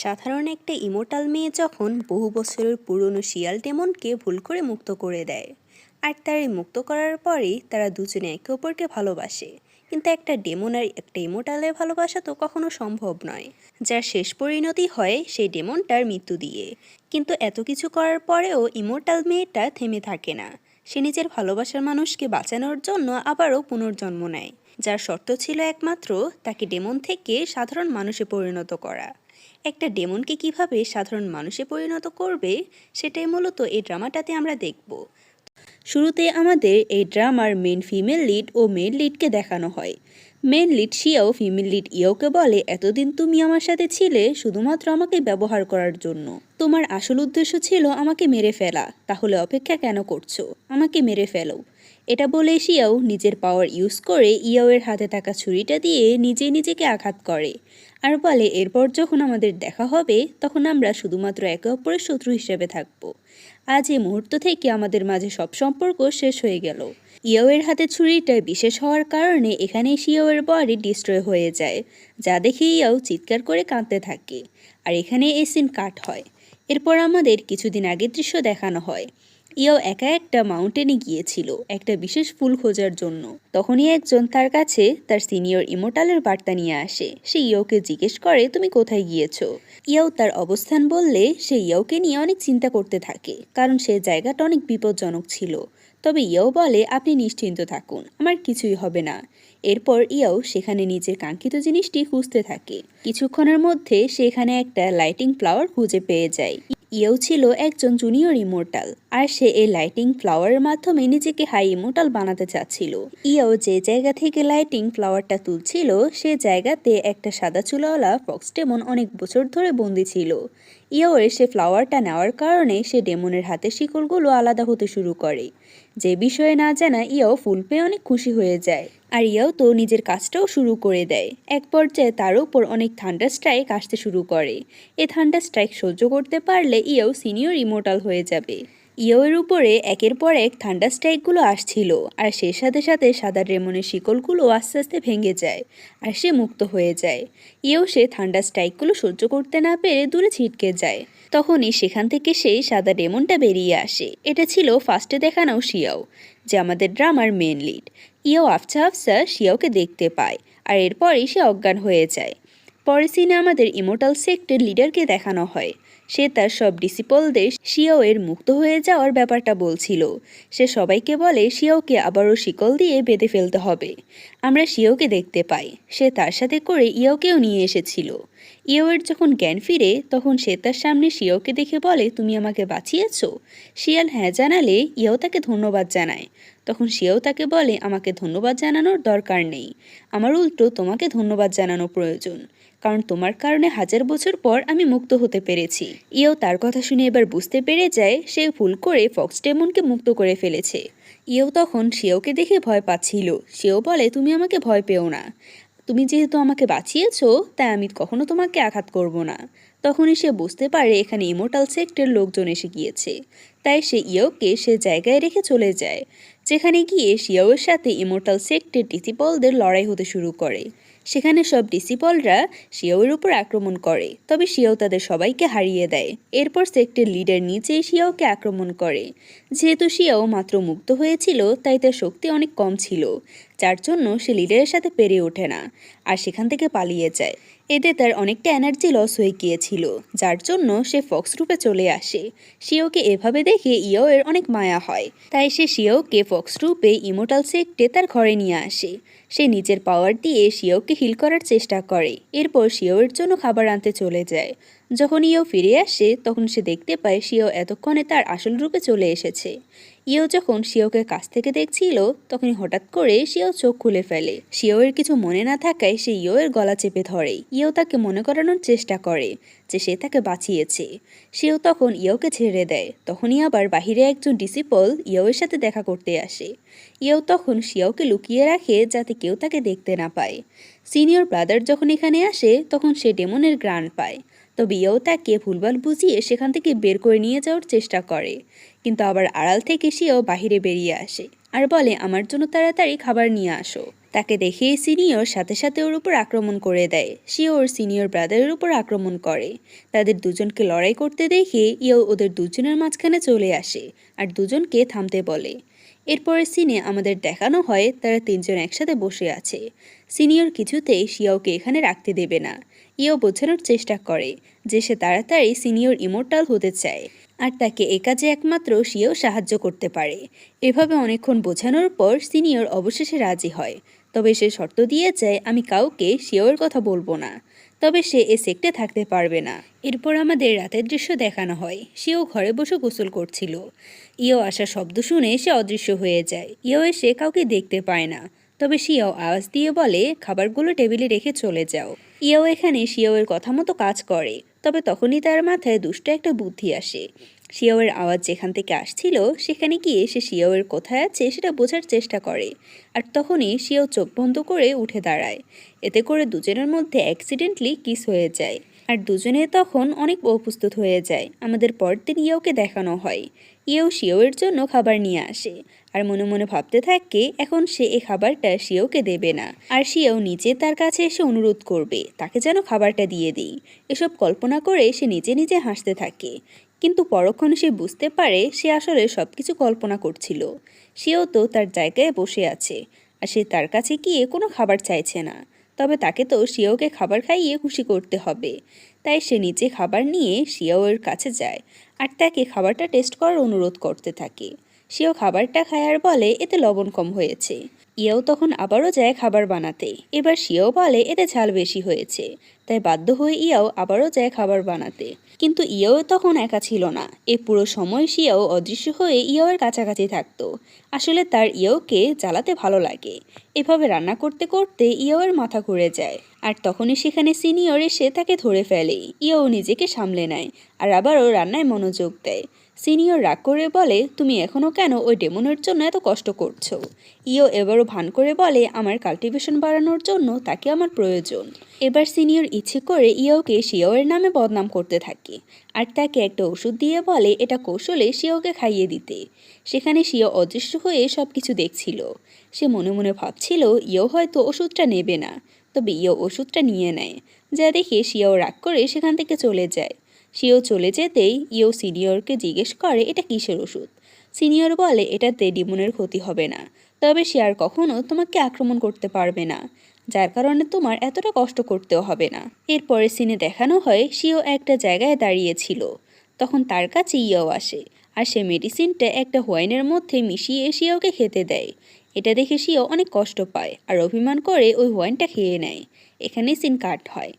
সাধারণ একটা ইমোর্টাল মেয়ে যখন বহু বছরের পুরনো শিয়াল ডেমনকে ভুল করে মুক্ত করে দেয়, আর তার এই মুক্ত করার পরেই তারা দুজনে একে অপরকে ভালোবাসে। কিন্তু একটা ডেমন আর একটা ইমোর্টালের ভালোবাসা তো কখনো সম্ভব নয়, যার শেষ পরিণতি হয় সেই ডেমনটার মৃত্যু দিয়ে। কিন্তু এত কিছু করার পরেও ইমোর্টাল মেয়েটা থেমে থাকে না। সে নিজের ভালোবাসার মানুষকে বাঁচানোর জন্য আবারও পুনর্জন্ম নেয়, যার শর্ত ছিল একমাত্র তাকে ডেমন থেকে সাধারণ মানুষে পরিণত করা। একটা ডেমনকে কিভাবে সাধারণ মানুষে পরিণত করবে, সেটাই মূলত এই ড্রামাটাতে আমরা দেখব। শুরুতে আমাদের এই ড্রামার মেন ফিমেল লিড ও মেল লিডকে দেখানো হয়। মেন লিড শিয়াও ফিমেল লিড ইয়োকে বলে, এতদিন তুমি আমার সাথে ছিলে শুধুমাত্র আমাকে ব্যবহার করার জন্য। তোমার আসল উদ্দেশ্য ছিল আমাকে মেরে ফেলা, তাহলে অপেক্ষা কেন করছো? আমাকে মেরে ফেলো। এটা বলে শিয়াও নিজের পাওয়ার ইউজ করে ইয়াওয়ের হাতে থাকা ছুরিটা দিয়ে নিজেকে আঘাত করে, আর বলে এরপর যখন আমাদের দেখা হবে তখন আমরা শুধুমাত্র একে অপরের শত্রু হিসেবে থাকব। আজ এই মুহূর্ত থেকে আমাদের মাঝে সব সম্পর্ক শেষ হয়ে গেল। ইয়াওয়ের হাতে ছুরিটা বিশেষ হওয়ার কারণে এখানে শিয়াওয়ের বডি ডিস্ট্রয় হয়ে যায়, যা দেখে ইয়াও চিৎকার করে কাঁদতে থাকে। আর এখানে এই সিন কাট হয়। এরপর আমাদের কিছুদিন আগের দৃশ্য দেখানো হয়। ইয়াও একা একটা মাউন্টেনে গিয়েছিল একটা বিশেষ ফুল খোঁজার জন্য। তখনই একজন তার কাছে তার সিনিয়র ইমোর্টালের বার্তা নিয়ে আসে। সে ইয়াওকে জিজ্ঞেস করে, তুমি কোথায় গিয়েছো? ইয়াও তার অবস্থান বললে সে ইয়াওকে নিয়ে অনেক চিন্তা করতে থাকে, কারণ সে জায়গাটা অনেক বিপজ্জনক ছিল। তবে ইয়াও বলে, আপনি নিশ্চিন্ত থাকুন, আমার কিছুই হবে না। এরপর ইয়াও সেখানে নিজের কাঙ্ক্ষিত জিনিসটি খুঁজতে থাকে। কিছুক্ষণের মধ্যে সেখানে একটা লাইটিং ফ্লাওয়ার খুঁজে পেয়ে যায়। ইয়াও ছিল একজন জুনিয়র ইমোর্টাল, আর সে এই লাইটিং ফ্লাওয়ারের মাধ্যমে নিজেকে হাই ইমোর্টাল বানাতে চাচ্ছিল। ইয়াও যে জায়গা থেকে লাইটিং ফ্লাওয়ারটা তুলছিল সে জায়গাতে একটা সাদা চুলাওয়ালা ফক্স ডেমন অনেক বছর ধরে বন্দি ছিল। ইয়াওয়ের সে ফ্লাওয়ারটা নেওয়ার কারণে সে ডেমনের হাতের শিকলগুলো আলাদা হতে শুরু করে, যে বিষয়ে না জানা ইয়াও ফুল পেয়ে অনেক খুশি হয়ে যায়। আর ইয়াও তো নিজের কাজটাও শুরু করে দেয়। এক পর্যায়ে তার উপর অনেক থান্ডার স্ট্রাইক আসতে শুরু করে। এই থান্ডার স্ট্রাইক সহ্য করতে পারলে ইয়াও সিনিয়র ইমোর্টাল হয়ে যাবে। ইয়াওয়ের উপরে একের পর এক থান্ডার স্ট্রাইকগুলো আসছিল, আর সে সাথে সাথে সাদা ডেমনের শিকলগুলো আস্তে আস্তে ভেঙে যায়, আর সে মুক্ত হয়ে যায়। ইয়াও সে থান্ডার স্ট্রাইকগুলো সহ্য করতে না পেরে দূরে ছিটকে যায়। তখনই সেখান থেকে সেই সাদা ডেমনটা বেরিয়ে আসে। এটা ছিল ফার্স্টে দেখানো শিয়াও, যে আমাদের ড্রামার মেন লিড। ইয়াও আফসা আফসা শিয়াওকে দেখতে পায়, আর এরপরই সে অজ্ঞান হয়ে যায়। পরের সিনে আমাদের ইমোর্টাল সেক্টের লিডারকে দেখানো হয়। সে তার সব ডিসিপলদের শিয়াওয়ের মুক্ত হয়ে যাওয়ার ব্যাপারটা বলছিল। সে সবাইকে বলে শিয়াওকে আবারও শিকল দিয়ে বেঁধে ফেলতে হবে। আমরা শিয়াওকে দেখতে পাই, সে তার সাথে করে ইয়াওকেও নিয়ে এসেছিল। ইয়াওয়ের যখন জ্ঞান ফিরে তখন সে তার সামনে শিয়াওকে দেখে বলে, তুমি আমাকে বাঁচিয়েছো? শিয়াল হ্যাঁ জানালে ইয়াও তাকে ধন্যবাদ জানায়। তখন শিয়াও তাকে বলে, আমাকে ধন্যবাদ জানানোর দরকার নেই, আমার উল্টো তোমাকে ধন্যবাদ জানানো প্রয়োজন, কারণ তোমার কারণে 1000 বছর পর আমি মুক্ত হতে পেরেছি। ইয়াও তার কথা শুনে এবার বুঝতে পেরে যায় সে ভুল করে ফক্স ডেমনকে মুক্ত করে ফেলেছে। ইয়াও তখন শিয়াওকে দেখে ভয় পাচ্ছিল। সেও বলে, তুমি আমাকে ভয় পেও না, তুমি যেহেতু আমাকে বাঁচিয়েছো তাই আমি কখনো তোমাকে আঘাত করব না। তখনই সে বুঝতে পারে এখানে ইমোর্টাল সেক্টের লোকজন এসে গিয়েছে, তাই সে ইয়াওকে সে জায়গায় রেখে চলে যায়, যেখানে গিয়ে শিয়াওয়ের সাথে ইমোর্টাল সেক্টের ডিসিপলদের লড়াই হতে শুরু করে। সেখানে সব ডিসিপলরা শিয়াওয়ের উপর আক্রমণ করে, তবে শিয়াও তাদের সবাইকে হারিয়ে দেয়। এরপর সেক্টের লিডার নিচে শিয়াওকে আক্রমণ করে। যেহেতু শিয়াও মাত্র মুক্ত হয়েছিল তাই তার শক্তি অনেক কম ছিল, যার জন্য সে লিডারের সাথে পেরে ওঠে না, আর সেখান থেকে পালিয়ে যায়। এতে তার অনেকটা এনার্জি লস হয়ে গিয়েছিল, যার জন্য সে ফক্স রূপে চলে আসে। শিয়াওকে এভাবে দেখে ইয়াওয়ের অনেক মায়া হয়, তাই সে শিয়াওকে ফক্স রূপে ইমোর্টাল সেক্টে তার ঘরে নিয়ে আসে। সে নিজের পাওয়ার দিয়ে শিয়াওকে হিল করার চেষ্টা করে। এরপর শিয়াওয়ের জন্য খাবার আনতে চলে যায়। যখন ইয়াও ফিরে আসে তখন সে দেখতে পায় শিয়াও এতক্ষণে তার আসল রূপে চলে এসেছে। ইয়াও যখন শিয়াওকে কাছ থেকে দেখছিল তখনই হঠাৎ করে শিয়াও চোখ খুলে ফেলে। শিয়াওয়ের কিছু মনে না থাকায় সে ইয়াওয়ের গলা চেপে ধরে। ইয়াও তাকে মনে করানোর চেষ্টা করে যে সে তাকে বাঁচিয়েছে। সেও তখন ইয়াওকে ছেড়ে দেয়। তখনই আবার বাহিরে একজন ডিসিপল ইয়াওয়ের সাথে দেখা করতে আসে। ইয়াও তখন শিয়াওকে লুকিয়ে রাখে যাতে কেউ তাকে দেখতে না পায়। সিনিয়র ব্রাদার যখন এখানে আসে তখন সে ডেমনের গ্রান পায়, তবে ইয়াও তাকে ভুলভাল বুঝিয়ে সেখান থেকে বের করে নিয়ে যাওয়ার চেষ্টা করে। কিন্তু আবার আড়াল থেকে সেও বাহিরে বেরিয়ে আসে আর বলে, আমার জন্য তাড়াতাড়ি খাবার নিয়ে আসো। তাকে দেখে সিনিয়র সাথে সাথে ওর উপর আক্রমণ করে দেয়। সে ওর সিনিয়র ব্রাদারের উপর আক্রমণ করে। তাদের দুজনকে লড়াই করতে দেখে ইও ওদের দুজনের মাঝখানে চলে আসে আর দুজনকে থামতে বলে। এরপরের সিনে আমাদের দেখানো হয় তারা তিনজন একসাথে বসে আছে। সিনিয়র কিছুতেই শিয়াওকে এখানে রাখতে দেবে না। ইও বোঝানোর চেষ্টা করে যে সে তাড়াতাড়ি সিনিয়র ইমোর্টাল হতে চায় আর তাকে এ কাজে একমাত্র শিয়াও সাহায্য করতে পারে। এভাবে অনেকক্ষণ বোঝানোর পর সিনিয়র অবশেষে রাজি হয়। তবে সে শর্ত দিয়ে যায় আমি কাউকে শিয়াওয়ের কথা বলবো না। তবে সে এ সেক্টে থাকতে পারবে না। এরপর আমাদের রাতের দৃশ্য দেখানো হয়। সেও ঘরে বসে গোসল করছিল। ইও আসার শব্দ শুনে সে অদৃশ্য হয়ে যায়। ইও এসে কাউকে দেখতে পায় না। তবে শিয়াও আওয়াজ দিয়ে বলে খাবারগুলো টেবিলে রেখে চলে যাও। ইও এখানে শিয়াওয়ের কথা মতো কাজ করে। তবে তখনই তার মাথায় দুষ্ট একটা বুদ্ধি আসে। শিয়াওয়ের আওয়াজ যেখান থেকে আসছিল সেখানে গিয়ে সে শিয়াওয়ের কোথায় আছে সেটা বোঝার চেষ্টা করে। আর তখনই শিয়াও চোখ বন্ধ করে উঠে দাঁড়ায়। এতে করে দুজনের মধ্যে অ্যাক্সিডেন্টলি কিস হয়ে যায়। আর দুজনে তখন অনেক অপ্রস্তুত হয়ে যায়। আমাদের পরদিন ইয়োকে দেখানো হয়। ইও শিয়াওয়ের জন্য খাবার নিয়ে আসে আর মনে মনে ভাবতে থাকে এখন সে এই খাবারটা শিয়াওকে দেবে না। আর শিয়াও নিজে তার কাছে এসে অনুরোধ করবে তাকে যেন খাবারটা দিয়ে দিই। এসব কল্পনা করে সে নিজে নিজে হাসতে থাকে। কিন্তু পরক্ষণে সে বুঝতে পারে সে আসলে সবকিছু কল্পনা করছিল। সেও তো তার জায়গায় বসে আছে আর সে তার কাছে গিয়ে কোনো খাবার চাইছে না। তবে তাকে তো শিয়াওকে খাবার খাইয়ে খুশি করতে হবে। তাই সে নিজে খাবার নিয়ে শিয়াওয়ের কাছে যায় আর তাকে খাবারটা টেস্ট করার অনুরোধ করতে থাকে। সেও খাবারটা খায় আর বলে এতে লবণ কম হয়েছে। ইয়াও তখন আবারও যায় খাবার বানাতে। এবার শিয়াও বলে এতে ঝাল বেশি হয়েছে। তাই বাধ্য হয়ে ইয়াও আবারও যায় খাবার বানাতে। কিন্তু ইয়াও তখন একা ছিল না। এ পুরো সময় শিয়াও অদৃশ্য হয়ে ইয়াওয়ের কাছাকাছি থাকতো। আসলে তার ইয়াওকে জ্বালাতে ভালো লাগে। এভাবে রান্না করতে করতে ইয়াওয়ের মাথা ঘুরে যায়। আর তখনই সেখানে সিনিয়র এসে তাকে ধরে ফেলে। ইয়াও নিজেকে সামলে নেয় আর আবারও রান্নায় মনোযোগ দেয়। সিনিয়র রাগ করে বলে তুমি এখনও কেন ওই ডেমনের জন্য এত কষ্ট করছো। ইও এবারও ভান করে বলে আমার কাল্টিভেশন বাড়ানোর জন্য তাকে আমার প্রয়োজন। এবার সিনিয়র ইচ্ছে করে ইয়োকে শিয়াওয়ের নামে বদনাম করতে থাকে আর তাকে একটা ওষুধ দিয়ে বলে এটা কৌশলে শিয়াওকে খাইয়ে দিতে। সেখানে শিয়া অদৃশ্য হয়ে সব কিছু দেখছিল। সে মনে মনে ভাবছিল ইও হয়তো ওষুধটা নেবে না। তবে ইও ওষুধটা নিয়ে নেয়, যা দেখে শিয়াও রাগ করে সেখান থেকে চলে যায়। সেও চলে যেতেই ইও সিনিয়রকে জিজ্ঞেস করে এটা কিসের ওষুধ। সিনিয়র বলে এটাতে ডিমনের ক্ষতি হবে না, তবে সে আর কখনো তোমাকে আক্রমণ করতে পারবে না, যার কারণে তোমার এতটা কষ্ট করতেও হবে না। এরপরে সিনে দেখানো হয় শিও একটা জায়গায় দাঁড়িয়েছিল। তখন তার কাছে ইও আসে আর সে মেডিসিনটা একটা হোয়াইনের মধ্যে মিশিয়ে শিওকে খেতে দেয়। এটা দেখে শিও অনেক কষ্ট পায় আর অভিমান করে ওই হোয়াইনটা খেয়ে নেয়। এখানেই সিন কাট হয়।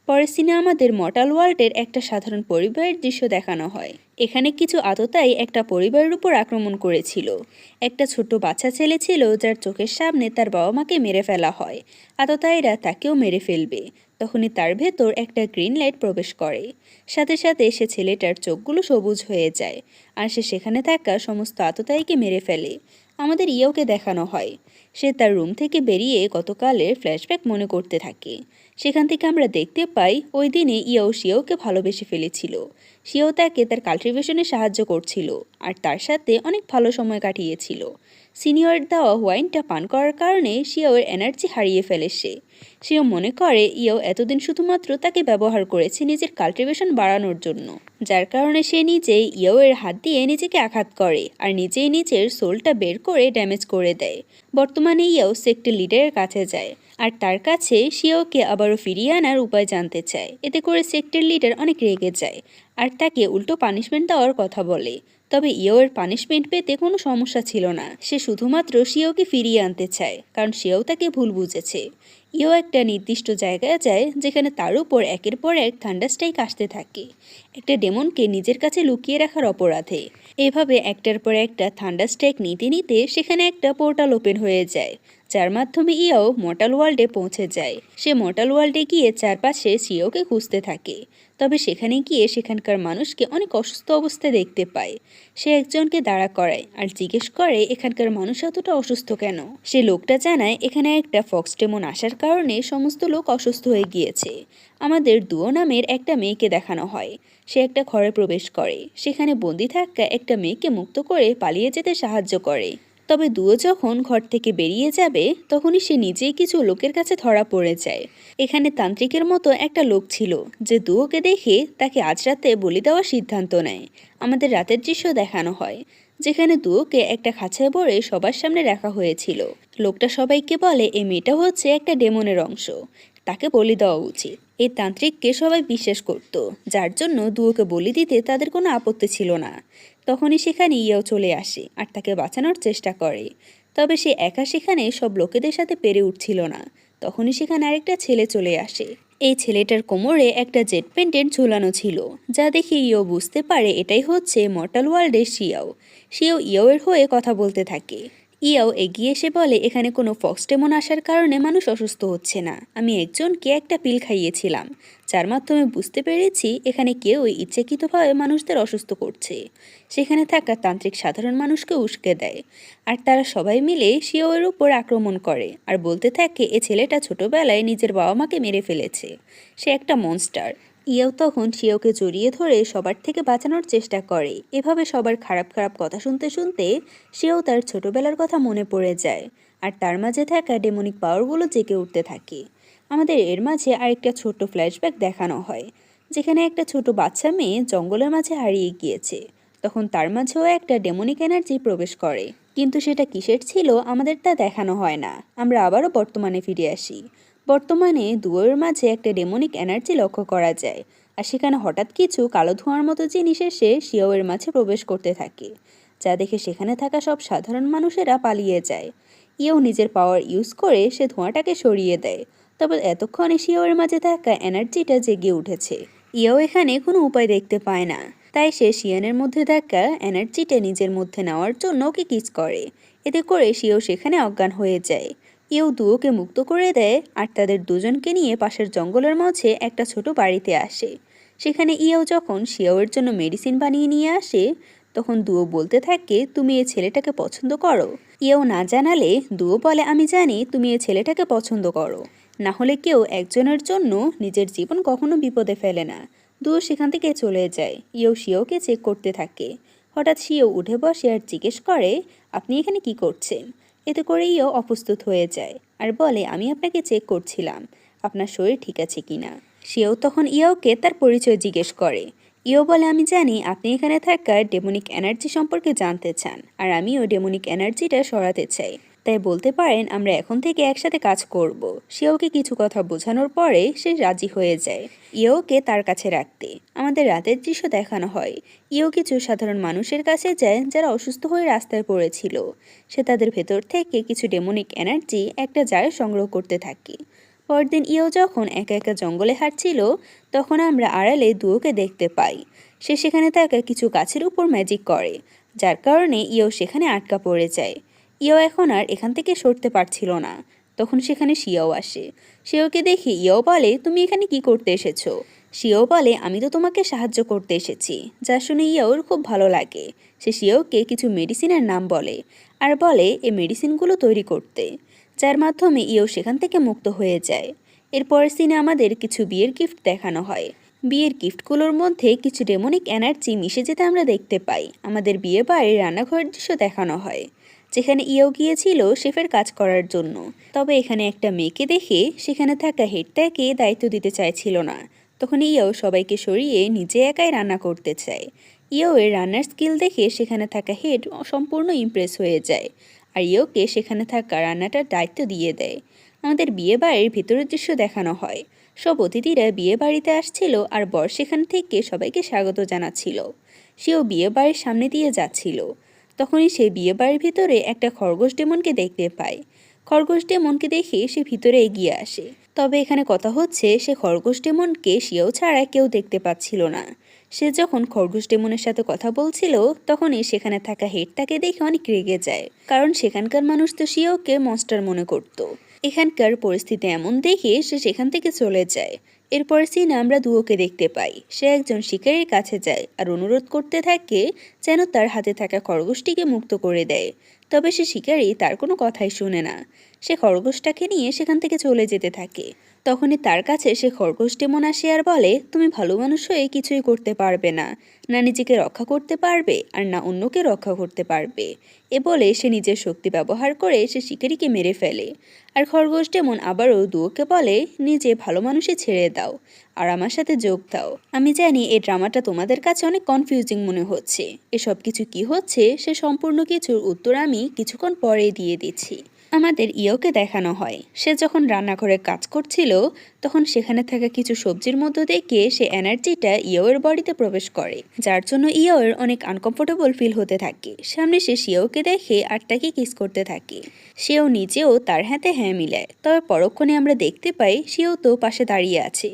পরের সিনে আমাদের মর্টাল ওয়ার্ল্ডের একটা সাধারণ পরিবারের দৃশ্য দেখানো হয়। এখানে কিছু আততায়ী একটা পরিবারের উপর আক্রমণ করেছিল। একটা ছোট্ট বাচ্চা ছেলে ছিল যার চোখের সামনে তার বাবা মাকে মেরে ফেলা হয়। আততায়ীরা তাকেও মেরে ফেলবে। তখনই তার ভেতর একটা গ্রিন লাইট প্রবেশ করে। সাথে সাথে সে ছেলেটার চোখগুলো সবুজ হয়ে যায় আর সে সেখানে থাকা সমস্ত আততায়ীকে মেরে ফেলে। আমাদের ইয়োকে দেখানো হয়। সে তার রুম থেকে বেরিয়ে গতকালের ফ্ল্যাশব্যাক মনে করতে থাকে। সেখান থেকে আমরা দেখতে পাই ওই দিনে ইয়ো শিওকে ভালোবেসে ফেলেছিল। শিও তাকে তার কাল্টিভেশনে সাহায্য করছিল আর তার সাথে অনেক ভালো সময় কাটিয়েছিল। সিনিয়র দেওয়া ওয়াইনটা পান করার কারণে শিওর এনার্জি হারিয়ে ফেলে সেও মনে করে ইও এতদিন শুধুমাত্র তাকে ব্যবহার করেছে নিজের কাল্টিভেশন বাড়ানোর জন্য, যার কারণে সে নিজেই ইয়োর হাত দিয়ে নিজেকে আঘাত করে আর নিজেই নিজের সোলটা বের করে ড্যামেজ করে দেয়। বর্তমানে ইও সেক্টর লিডারের কাছে যায় আর তার কাছে শিওকে আবারও ফিরিয়ে আনার উপায় জানতে চায়। এতে করে সেক্টর লিডার অনেক রেগে যায় আর তাকে উল্টো পানিশমেন্ট দেওয়ার কথা বলে। তবে ইয়োর পানিশমেন্ট পেতে কোনো সমস্যা ছিল না। সে শুধুমাত্র শিওকে ফিরিয়ে আনতে চায় কারণ সেও তাকে ভুল বুঝেছে। ইও একটা নির্দিষ্ট জায়গায় যায় যেখানে তার উপর একের পর এক থান্ডারস্ট্রাইক আসতে থাকে, একটা ডেমনকে নিজের কাছে লুকিয়ে রাখার অপরাধে। এভাবে একটার পর একটা থান্ডারস্ট্রাইক নিতে নিতে সেখানে একটা পোর্টাল ওপেন হয়ে যায়, যার মাধ্যমে ইও মর্টাল ওয়ার্ল্ডে পৌঁছে যায়। সে মর্টাল ওয়ার্ল্ডে গিয়ে চারপাশে শিওকে খুঁজতে থাকে। তবে সেখানে গিয়ে সেখানকার মানুষকে অনেক অসুস্থ অবস্থায় দেখতে পায়। সে একজনকে দাঁড়া করায় আর জিজ্ঞেস করে এখানকার মানুষ এতটা অসুস্থ কেন। সে লোকটা জানায় এখানে একটা ফক্স ডেমন আসার কারণে সমস্ত লোক অসুস্থ হয়ে গিয়েছে। আমাদের দুও নামের একটা মেয়েকে দেখানো হয়। সে একটা ঘরে প্রবেশ করে, সেখানে বন্দি থাকা একটা মেয়েকে মুক্ত করে পালিয়ে যেতে সাহায্য করে। তবে দুয়ো যখন ঘর থেকে বেরিয়ে যাবে তখনই সে নিজেই কিছু লোকের কাছে ধরা পড়ে যায়। এখানে তান্ত্রিকের মতো একটা লোক ছিল যে দুয়োকে দেখে তাকে আজ রাতে বলি দেওয়ার সিদ্ধান্ত নেয়। আমাদের রাতের দৃশ্য দেখানো হয় যেখানে দুয়োকে একটা খাঁচায় ভরে সবার সামনে রাখা হয়েছিল। লোকটা সবাইকে বলে এই মেয়েটা হচ্ছে একটা ডেমনের অংশ, তাকে বলি দেওয়া উচিত। এই তান্ত্রিককে সবাই বিশ্বাস করত, যার জন্য দুয়োকে বলি দিতে তাদের কোনো আপত্তি ছিল না। তখনই সেখানে ইয়াও চলে আসে আর তাকে বাঁচানোর চেষ্টা করে। তবে সে একা সেখানে সব লোকেদের সাথে পেরে উঠছিল না। তখনই সেখানে আরেকটা ছেলে চলে আসে। এই ছেলেটার কোমরে একটা জেট পেন্ডেন্ট ঝুলানো ছিল, যা দেখে ইয়ো বুঝতে পারে এটাই হচ্ছে মর্টাল ওয়ার্ল্ডের শিয়াও। সেও ইয়োর হয়ে কথা বলতে থাকে। ইয়াও এগিয়ে এসে বলে এখানে কোনো ফক্সডেমন আসার কারণে মানুষ অসুস্থ হচ্ছে না। আমি একজনকে একটা পিল খাইয়েছিলাম, যার মাধ্যমে বুঝতে পেরেছি এখানে কেউ ইচ্ছাকৃতভাবে মানুষদের অসুস্থ করছে। সেখানে থাকা তান্ত্রিক সাধারণ মানুষকে উস্কে দেয় আর তারা সবাই মিলে শিওর উপর আক্রমণ করে আর বলতে থাকে এ ছেলেটা ছোটবেলায় নিজের বাবা মাকে মেরে ফেলেছে, সে একটা মনস্টার। ইয়াও তখন শিওকে জড়িয়ে ধরে সবার থেকে বাঁচানোর চেষ্টা করে। এভাবে সবার খারাপ খারাপ কথা শুনতে শুনতে সেও তার ছোটবেলার কথা মনে পড়ে যায় আর তার মাঝে থাকা ডেমনিক পাওয়ারগুলো জেগে উঠতে থাকে। আমাদের এর মাঝে আরেকটা ছোট ফ্ল্যাশব্যাক দেখানো হয় যেখানে একটা ছোট বাচ্চা মেয়ে জঙ্গলের মাঝে হারিয়ে গিয়েছে। তখন তার মাঝেও একটা ডেমনিক এনার্জি প্রবেশ করে, কিন্তু সেটা কিসের ছিল আমাদের তা দেখানো হয় না। আমরা আবারও বর্তমানে ফিরে আসি। বর্তমানে দুয়োর মাঝে একটা ডেমনিক এনার্জি লক্ষ্য করা যায় আর সেখানে হঠাৎ কিছু কালো ধোঁয়ার মতো জিনিস এসে শিওয়ের মাঝে প্রবেশ করতে থাকে, যা দেখে সেখানে থাকা সব সাধারণ মানুষেরা পালিয়ে যায়। ইয়েও নিজের পাওয়ার ইউজ করে সে ধোঁয়াটাকে সরিয়ে দেয়। তবে এতক্ষণে শিওয়ের মাঝে থাকা এনার্জিটা জেগে উঠেছে। ইয়েও এখানে কোনো উপায় দেখতে পায় না, তাই সে শিয়ানের মধ্যে থাকা এনার্জিটা নিজের মধ্যে নেওয়ার জন্য ওকে কিস করে। এতে করে শিও সেখানে অজ্ঞান হয়ে যায়। ইয়েও দুয়োকে মুক্ত করে দেয় আর তাদের দুজনকে নিয়ে পাশের জঙ্গলের মাঝে একটা ছোট বাড়িতে আসে। সেখানে ইয়েও যখন শিয়াওয়ের জন্য মেডিসিন বানিয়ে নিয়ে আসে তখন দুয়ো বলতে থাকে তুমি এই ছেলেটাকে পছন্দ করো। ইয়েও না জানালে দুয়ো বলে আমি জানি তুমি এই ছেলেটাকে পছন্দ করো, না হলে কেউ একজনের জন্য নিজের জীবন কখনো বিপদে ফেলে না। দুয়ো সেখান থেকে চলে যায়। ইয়েও শিওকে চেক করতে থাকে। হঠাৎ শিও উঠে বসে আর জিজ্ঞেস করে আপনি এখানে কি করছেন। এতে করে ইয়েও অপ্রস্তুত হয়ে যায় আর বলে আমি আপনাকে চেক করছিলাম আপনার শরীর ঠিক আছে কিনা। সেও তখন ইয়োকে তার পরিচয় জিজ্ঞেস করে। ইয়ো বলে আমি জানি আপনি এখানে থাকা ডেমনিক এনার্জি সম্পর্কে জানতে চান আর আমিও ডেমনিক এনার্জিটা সরাতে চাই, তাই বলতে পারেন আমরা এখন থেকে একসাথে কাজ করব। শিওকে কিছু কথা বোঝানোর পরে সে রাজি হয়ে যায় ইয়োকে তার কাছে রাখতে। আমাদের রাতের দৃশ্য দেখানো হয়। ইয়ো কিছু সাধারণ মানুষের কাছে যায় যারা অসুস্থ হয়ে রাস্তায় পড়েছিল। সে তাদের ভেতর থেকে কিছু ডেমনিক এনার্জি একটা জারে সংগ্রহ করতে থাকে। পরদিন ইয়ো যখন একা একা জঙ্গলে হাঁটছিল তখন আমরা আড়ালে দুয়োকে দেখতে পাই। সে সেখানে থাকা কিছু গাছের উপর ম্যাজিক করে, যার কারণে ইয়ো সেখানে আটকা পড়ে যায়। ইয়ো এখন আর এখান থেকে সরতে পারছিল না। তখন সেখানে শিয়াও আসে। শিওকে দেখে ইয়ো বলে তুমি এখানে কি করতে এসেছো। শিও বলে আমি তো তোমাকে সাহায্য করতে এসেছি, যা শুনে ইয়োর খুব ভালো লাগে। সে শিওকে কিছু মেডিসিনের নাম বলে আর বলে এই মেডিসিনগুলো তৈরি করতে, যার মাধ্যমে ইয়ো সেখান থেকে মুক্ত হয়ে যায়। এরপরের সিনে আমাদের কিছু বিয়ের গিফট দেখানো হয়। বিয়ের গিফটগুলোর মধ্যে কিছু ডেমনিক এনার্জি মিশে যেতে আমরা দেখতে পাই। আমাদের বিয়ে বাড়ির রান্নাঘরের দৃশ্য দেখানো হয় যেখানে ইয়ো গিয়েছিল শেফের কাজ করার জন্য। তবে এখানে একটা মেয়েকে দেখে সেখানে থাকা হেডটাকে দায়িত্ব দিতে চাইছিল না। তখন ইয়ো সবাইকে সরিয়ে নিজে একাই রান্না করতে চায়। ইয়ো এর রান্নার স্কিল দেখে সেখানে থাকা হেড সম্পূর্ণ ইমপ্রেস হয়ে যায় আর ইয়োকে সেখানে থাকা রান্নাটার দায়িত্ব দিয়ে দেয়। আমাদের বিয়ে বাড়ির ভিতরের দৃশ্য দেখানো হয়। সব অতিথিরা বিয়ে বাড়িতে আসছিল আর বর সেখান থেকে সবাইকে স্বাগত জানাচ্ছিল। সেও বিয়ে বাড়ির সামনে দিয়ে যাচ্ছিল। তখনই সে বিয়ে বাড়ির ভিতরে একটা খরগোশ ডেমনকে দেখতে পায়। খরগোশ ডেমনকে দেখে সে ভিতরে এগিয়ে আসে। তবে এখানে কথা হচ্ছে সে খরগোশ ডেমনকে শিয়াও ছাড়া কেউ দেখতে পাচ্ছিল না। সে যখন খরগোশ ডেমনের সাথে কথা বলছিল তখনই সেখানে থাকা হেড তাকে দেখে অনেক রেগে যায়, কারণ সেখানকার মানুষ তো শিয়াওকে মনস্টার মনে করত। এখানকার পরিস্থিতি এমন দেখে সে সেখান থেকে চলে যায়। এরপরে সিনে আমরা দুয়োকে দেখতে পাই। সে একজন শিকারীর কাছে যায় আর অনুরোধ করতে থাকে যেন তার হাতে থাকা খরগোশটিকে মুক্ত করে দেয়। তবে সে শিকারী তার কোনো কথাই শুনে না। সে খরগোশটাকে নিয়ে সেখান থেকে চলে যেতে থাকে। তখনই তার কাছে সে খরগোশ ডেমন আসে আর বলে, তুমি ভালো মানুষ হয়ে কিছুই করতে পারবে না, না নিজেকে রক্ষা করতে পারবে আর না অন্যকে রক্ষা করতে পারবে। এ বলে সে নিজের শক্তি ব্যবহার করে সে শিকারীকে মেরে ফেলে। আর খরগোশ ডেমন আবারও দুয়োকে বলে, নিজে ভালো মানুষে ছেড়ে দাও আর আমার সাথে যোগ দাও। আমি জানি এই ড্রামাটা তোমাদের কাছে অনেক কনফিউজিং মনে হচ্ছে। এসব কিছু কি হচ্ছে সে সম্পূর্ণ কিছুর উত্তর আমি কিছুক্ষণ পরে দিয়ে দিচ্ছি। আমাদের ইয়োকে দেখানো হয় সে যখন রান্নাঘরে কাজ করছিল তখন সেখানে থাকা কিছু সবজির মধ্য থেকে সে এনার্জিটা ইয়োর বডিতে প্রবেশ করে, যার জন্য ইয়োর অনেক আনকমফোর্টেবল ফিল হতে থাকে। সামনে সে শিওকে দেখে আর তাকে কিস করতে থাকে। সেও নিজেও তার হাতে হ্যাঁ মিলায়, তবে পরক্ষণে আমরা দেখতে পাই সেও তো পাশে দাঁড়িয়ে আছে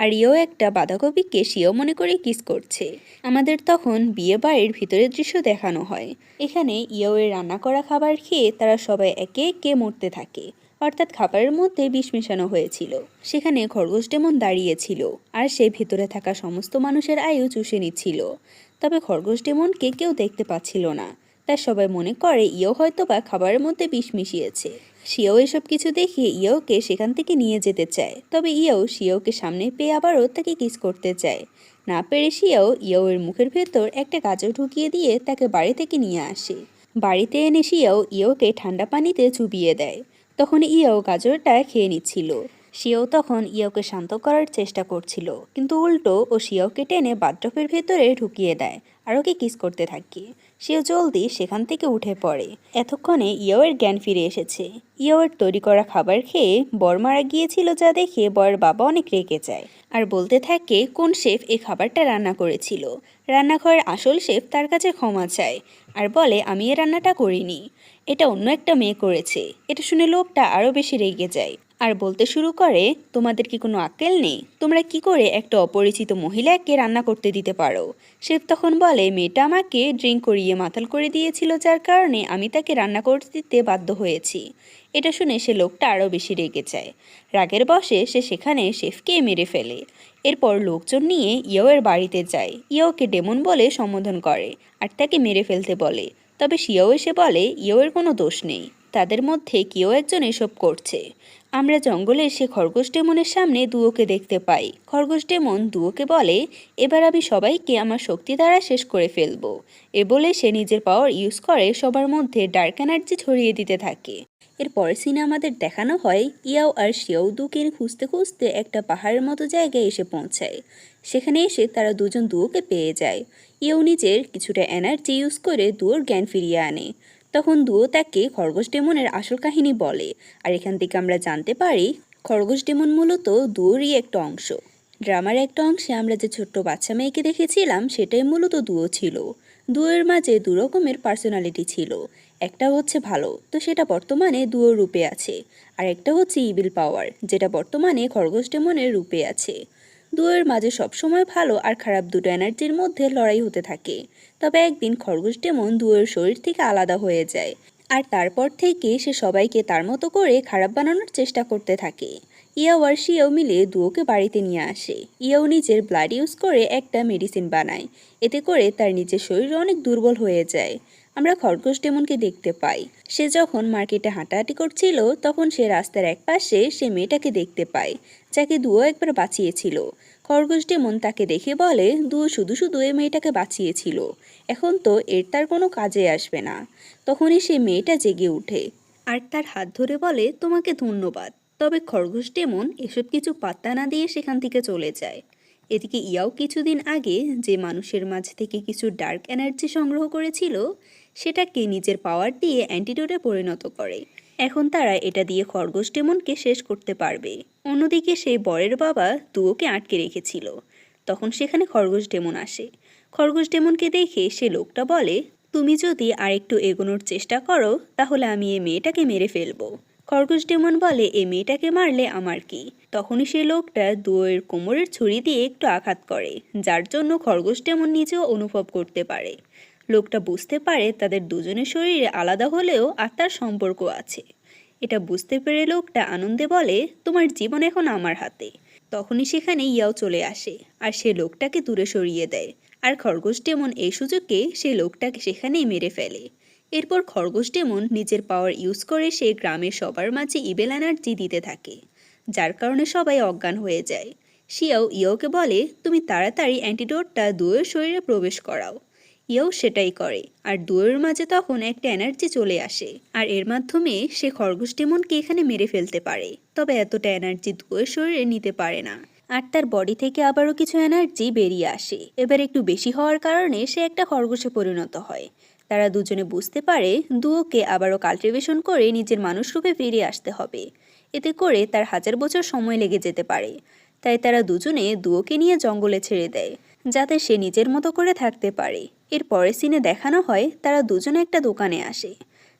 আর ইয়ো একটা বাঁধাকপিকে সেও মনে করে কিস করছে। আমাদের তখন বিয়ে বাড়ির ভিতরের দৃশ্য দেখানো হয়। এখানে ইয়োয়ের রান্না করা খাবার খেয়ে তারা সবাই একে একে মরতে থাকে, অর্থাৎ খাবারের মধ্যে বিষ মেশানো হয়েছিল। সেখানে খরগোশ ডেমন দাঁড়িয়েছিল আর সে ভেতরে থাকা সমস্ত মানুষের আয়ু চুষে নিচ্ছিল। তবে খরগোশ ডেমনকে কেউ দেখতে পাচ্ছিল না, তাই সবাই মনে করে ইয়ো হয়তো বা খাবারের মধ্যে বিষ মিশিয়েছে। শিও এসব কিছু দেখে ইয়োকে সেখান থেকে নিয়ে যেতে চায়, তবে ইয়ো শিওকে সামনে পেয়ে আবারও তাকে কিস করতে চায়। না পেরে শিও ইয়োর মুখের ভেতর একটা গাজর ঢুকিয়ে দিয়ে তাকে বাড়ি থেকে নিয়ে আসে। বাড়িতে এনে শিও ইয়োকে ঠান্ডা পানিতে চুবিয়ে দেয়। তখন ইয়ো গাজরটা খেয়ে নিচ্ছিল। শিও তখন ইয়োকে শান্ত করার চেষ্টা করছিল, কিন্তু উল্টো ও শিওকে টেনে বাথটবের ভেতরে ঢুকিয়ে দেয় আর ওকে কিস করতে থাকে। সেও জলদি সেখান থেকে উঠে পড়ে। এতক্ষণে ইয়োর জ্ঞান ফিরে এসেছে। ইয়োর তৈরি করা খাবার খেয়ে বর মারা গিয়েছিল, যা দেখে বরের বাবা অনেক রেগে যায় আর বলতে থাকে কোন শেফ এই খাবারটা রান্না করেছিল। রান্নাঘরের আসল শেফ তার কাছে ক্ষমা চায় আর বলে, আমি এ রান্নাটা করিনি, এটা অন্য একটা মেয়ে করেছে। এটা শুনে লোকটা আরও বেশি রেগে যায় আর বলতে শুরু করে, তোমাদের কি কোনো আক্কেল নেই? তোমরা কি করে একটা অপরিচিত মহিলাকে রান্না করতে দিতে পারো? শেফ তখন বলে, মেয়েটা আমাকে ড্রিঙ্ক করিয়ে মাতাল করে দিয়েছিল, যার কারণে আমি তাকে রান্না করতে দিতে বাধ্য হয়েছি। এটা শুনে সে লোকটা আরও বেশি রেগে যায়। রাগের বশে সে সেখানে শেফকে মেরে ফেলে। এরপর লোকজন নিয়ে ইয়োর বাড়িতে যায়। ইয়োকে ডেমন বলে সম্বোধন করে আর তাকে মেরে ফেলতে বলে। তবে শিও এসে বলে ইয়োর কোনো দোষ নেই, তাদের মধ্যে কেউ একজন এসব করছে। আমরা জঙ্গলে সে খরগোশ ডেমনের সামনে দুয়োকে দেখতে পাই। খরগোশ ডেমন দুয়োকে বলে, এবার আমি সবাইকে আমার শক্তি দ্বারা শেষ করে ফেলবো। এ বলে সে নিজের পাওয়ার ইউজ করে সবার মধ্যে ডার্ক এনার্জি ছড়িয়ে দিতে থাকে। এর পরের সিনে আমাদের দেখানো হয় ইয়াও আর শিও দুকে খুঁজতে খুঁজতে একটা পাহাড়ের মতো জায়গায় এসে পৌঁছায়। সেখানে এসে তারা দুজন দুয়োকে পেয়ে যায়। ইয়ো নিজের কিছুটা এনার্জি ইউজ করে দুয়োর জ্ঞান ফিরিয়ে আনে। তখন দুয়ো তাকে খরগোশ ডেমনের আসল কাহিনী বলে আর এখান থেকে আমরা জানতে পারি খরগোশ ডেমন মূলত দুয়োরই একটা অংশ। ড্রামার একটা অংশে আমরা যে ছোট্ট বাচ্চা মেয়েকে দেখেছিলাম সেটাই মূলত দুয়ো ছিল। দুয়োর মাঝে দু রকমের পার্সোনালিটি ছিল। একটা হচ্ছে ভালো, তো সেটা বর্তমানে দুয়োর রূপে আছে, আর একটা হচ্ছে ইভিল পাওয়ার, যেটা বর্তমানে খরগোশ ডেমনের রূপে আছে। দুয়োর মাঝে সবসময় ভালো আর খারাপ দুটো এনার্জির মধ্যে লড়াই হতে থাকে। তবে একদিন খরগোশ ডেমন দুয়োর শরীর থেকে আলাদা হয়ে যায় আর তারপর থেকে সে সবাইকে তার মতো করে খারাপ বানানোর চেষ্টা করতে থাকে। ইয়াও আর শিয়াও মিলে দুয়োকে বাড়িতে নিয়ে আসে। ইয়াও নিজের ব্লাড ইউজ করে একটা মেডিসিন বানায়, এতে করে তার নিজের শরীর অনেক দুর্বল হয়ে যায়। আমরা খরগোশ ডেমনকে দেখতে পাই। সে যখন মার্কেটে হাঁটাহাঁটি করছিল তখন সে রাস্তার এক পাশে সে মেয়েটাকে দেখতে পায়, যাকে দুয়ো একবার বাঁচিয়েছিল। খরগোশ ডেমন তাকে দেখে বলে, দুয়ো শুধু শুধু এই মেয়েটাকে বাঁচিয়েছিল, এখন তো এর তার কোনো কাজে আসবে না। তখনই সে মেয়েটা জেগে ওঠে আর তার হাত ধরে বলে, তোমাকে ধন্যবাদ। তবে খরগোশ ডেমন এসব কিছু পাত্তা না দিয়ে সেখান থেকে চলে যায়। এদিকে ইয়াও কিছুদিন আগে যে মানুষের মাঝ থেকে কিছু ডার্ক এনার্জি সংগ্রহ করেছিল সেটাকে নিজের পাওয়ার দিয়ে অ্যান্টিডোটে পরিণত করে। এখন তারা এটা দিয়ে খরগোশ ডেমনকে শেষ করতে পারবে। অন্যদিকে সেই বরের বাবা দুয়োকে আটকে রেখেছিল। তখন সেখানে খরগোশ ডেমন আসে। খরগোশ ডেমনকে দেখে সে লোকটা বলে, তুমি যদি আরেকটু এগোনোর চেষ্টা করো তাহলে আমি এই মেয়েটাকে মেরে ফেলবো। খরগোশ ডেমন বলে, এই মেয়েটাকে মারলে আমার কি? তখনই সে লোকটা দুয়োর কোমরের ছুরি দিয়ে একটু আঘাত করে, যার জন্য খরগোশ ডেমন নিজেও অনুভব করতে পারে। লোকটা বুঝতে পারে তাদের দুজনের শরীরে আলাদা হলেও আত্মার সম্পর্ক আছে। এটা বুঝতে পেরে লোকটা আনন্দে বলে, তোমার জীবন এখন আমার হাতে। তখনই সেখানে ইয়াও চলে আসে আর সে লোকটাকে দূরে সরিয়ে দেয়, আর খরগোশ ডেমন এই সুযোগে সে লোকটাকে সেখানেই মেরে ফেলে। এরপর খরগোশ ডেমন নিজের পাওয়ার ইউজ করে সে গ্রামের সবার মাঝে ইবেল এনার্জি দিতে থাকে। যার কারণে সবাই অজ্ঞান হয়ে যায়। শিয়াও ইয়োকে বলে, তুমি তাড়াতাড়ি অ্যান্টিডোটটা দুয়োর শরীরে প্রবেশ করাও। ইয়োও সেটাই করে, আর দুয়োর মাঝে তখন একটা এনার্জি চলে আসে, আর এর মাধ্যমে সে খরগোশ ডেমনকে এখানে মেরে ফেলতে পারে। তবে এতটা এনার্জি দুয়োর শরীরে নিতে পারে না, আর তার বডি থেকে আবারও কিছু এনার্জি বেরিয়ে আসে। এবার একটু বেশি হওয়ার কারণে সে একটা খরগোশে পরিণত হয়। তারা দুজনে বুঝতে পারে দুয়োকে আবারও কাল্টিভেশন করে নিজের মানুষ রূপে ফিরে আসতে হবে। এতে করে তার 1000 বছর সময় লেগে যেতে পারে। তাই তারা দুজনে দুয়োকে নিয়ে জঙ্গলে ছেড়ে দেয়, যাতে সে নিজের মতো করে থাকতে পারে। এর পরের সিনে দেখানো হয় তারা দুজনে একটা দোকানে আসে,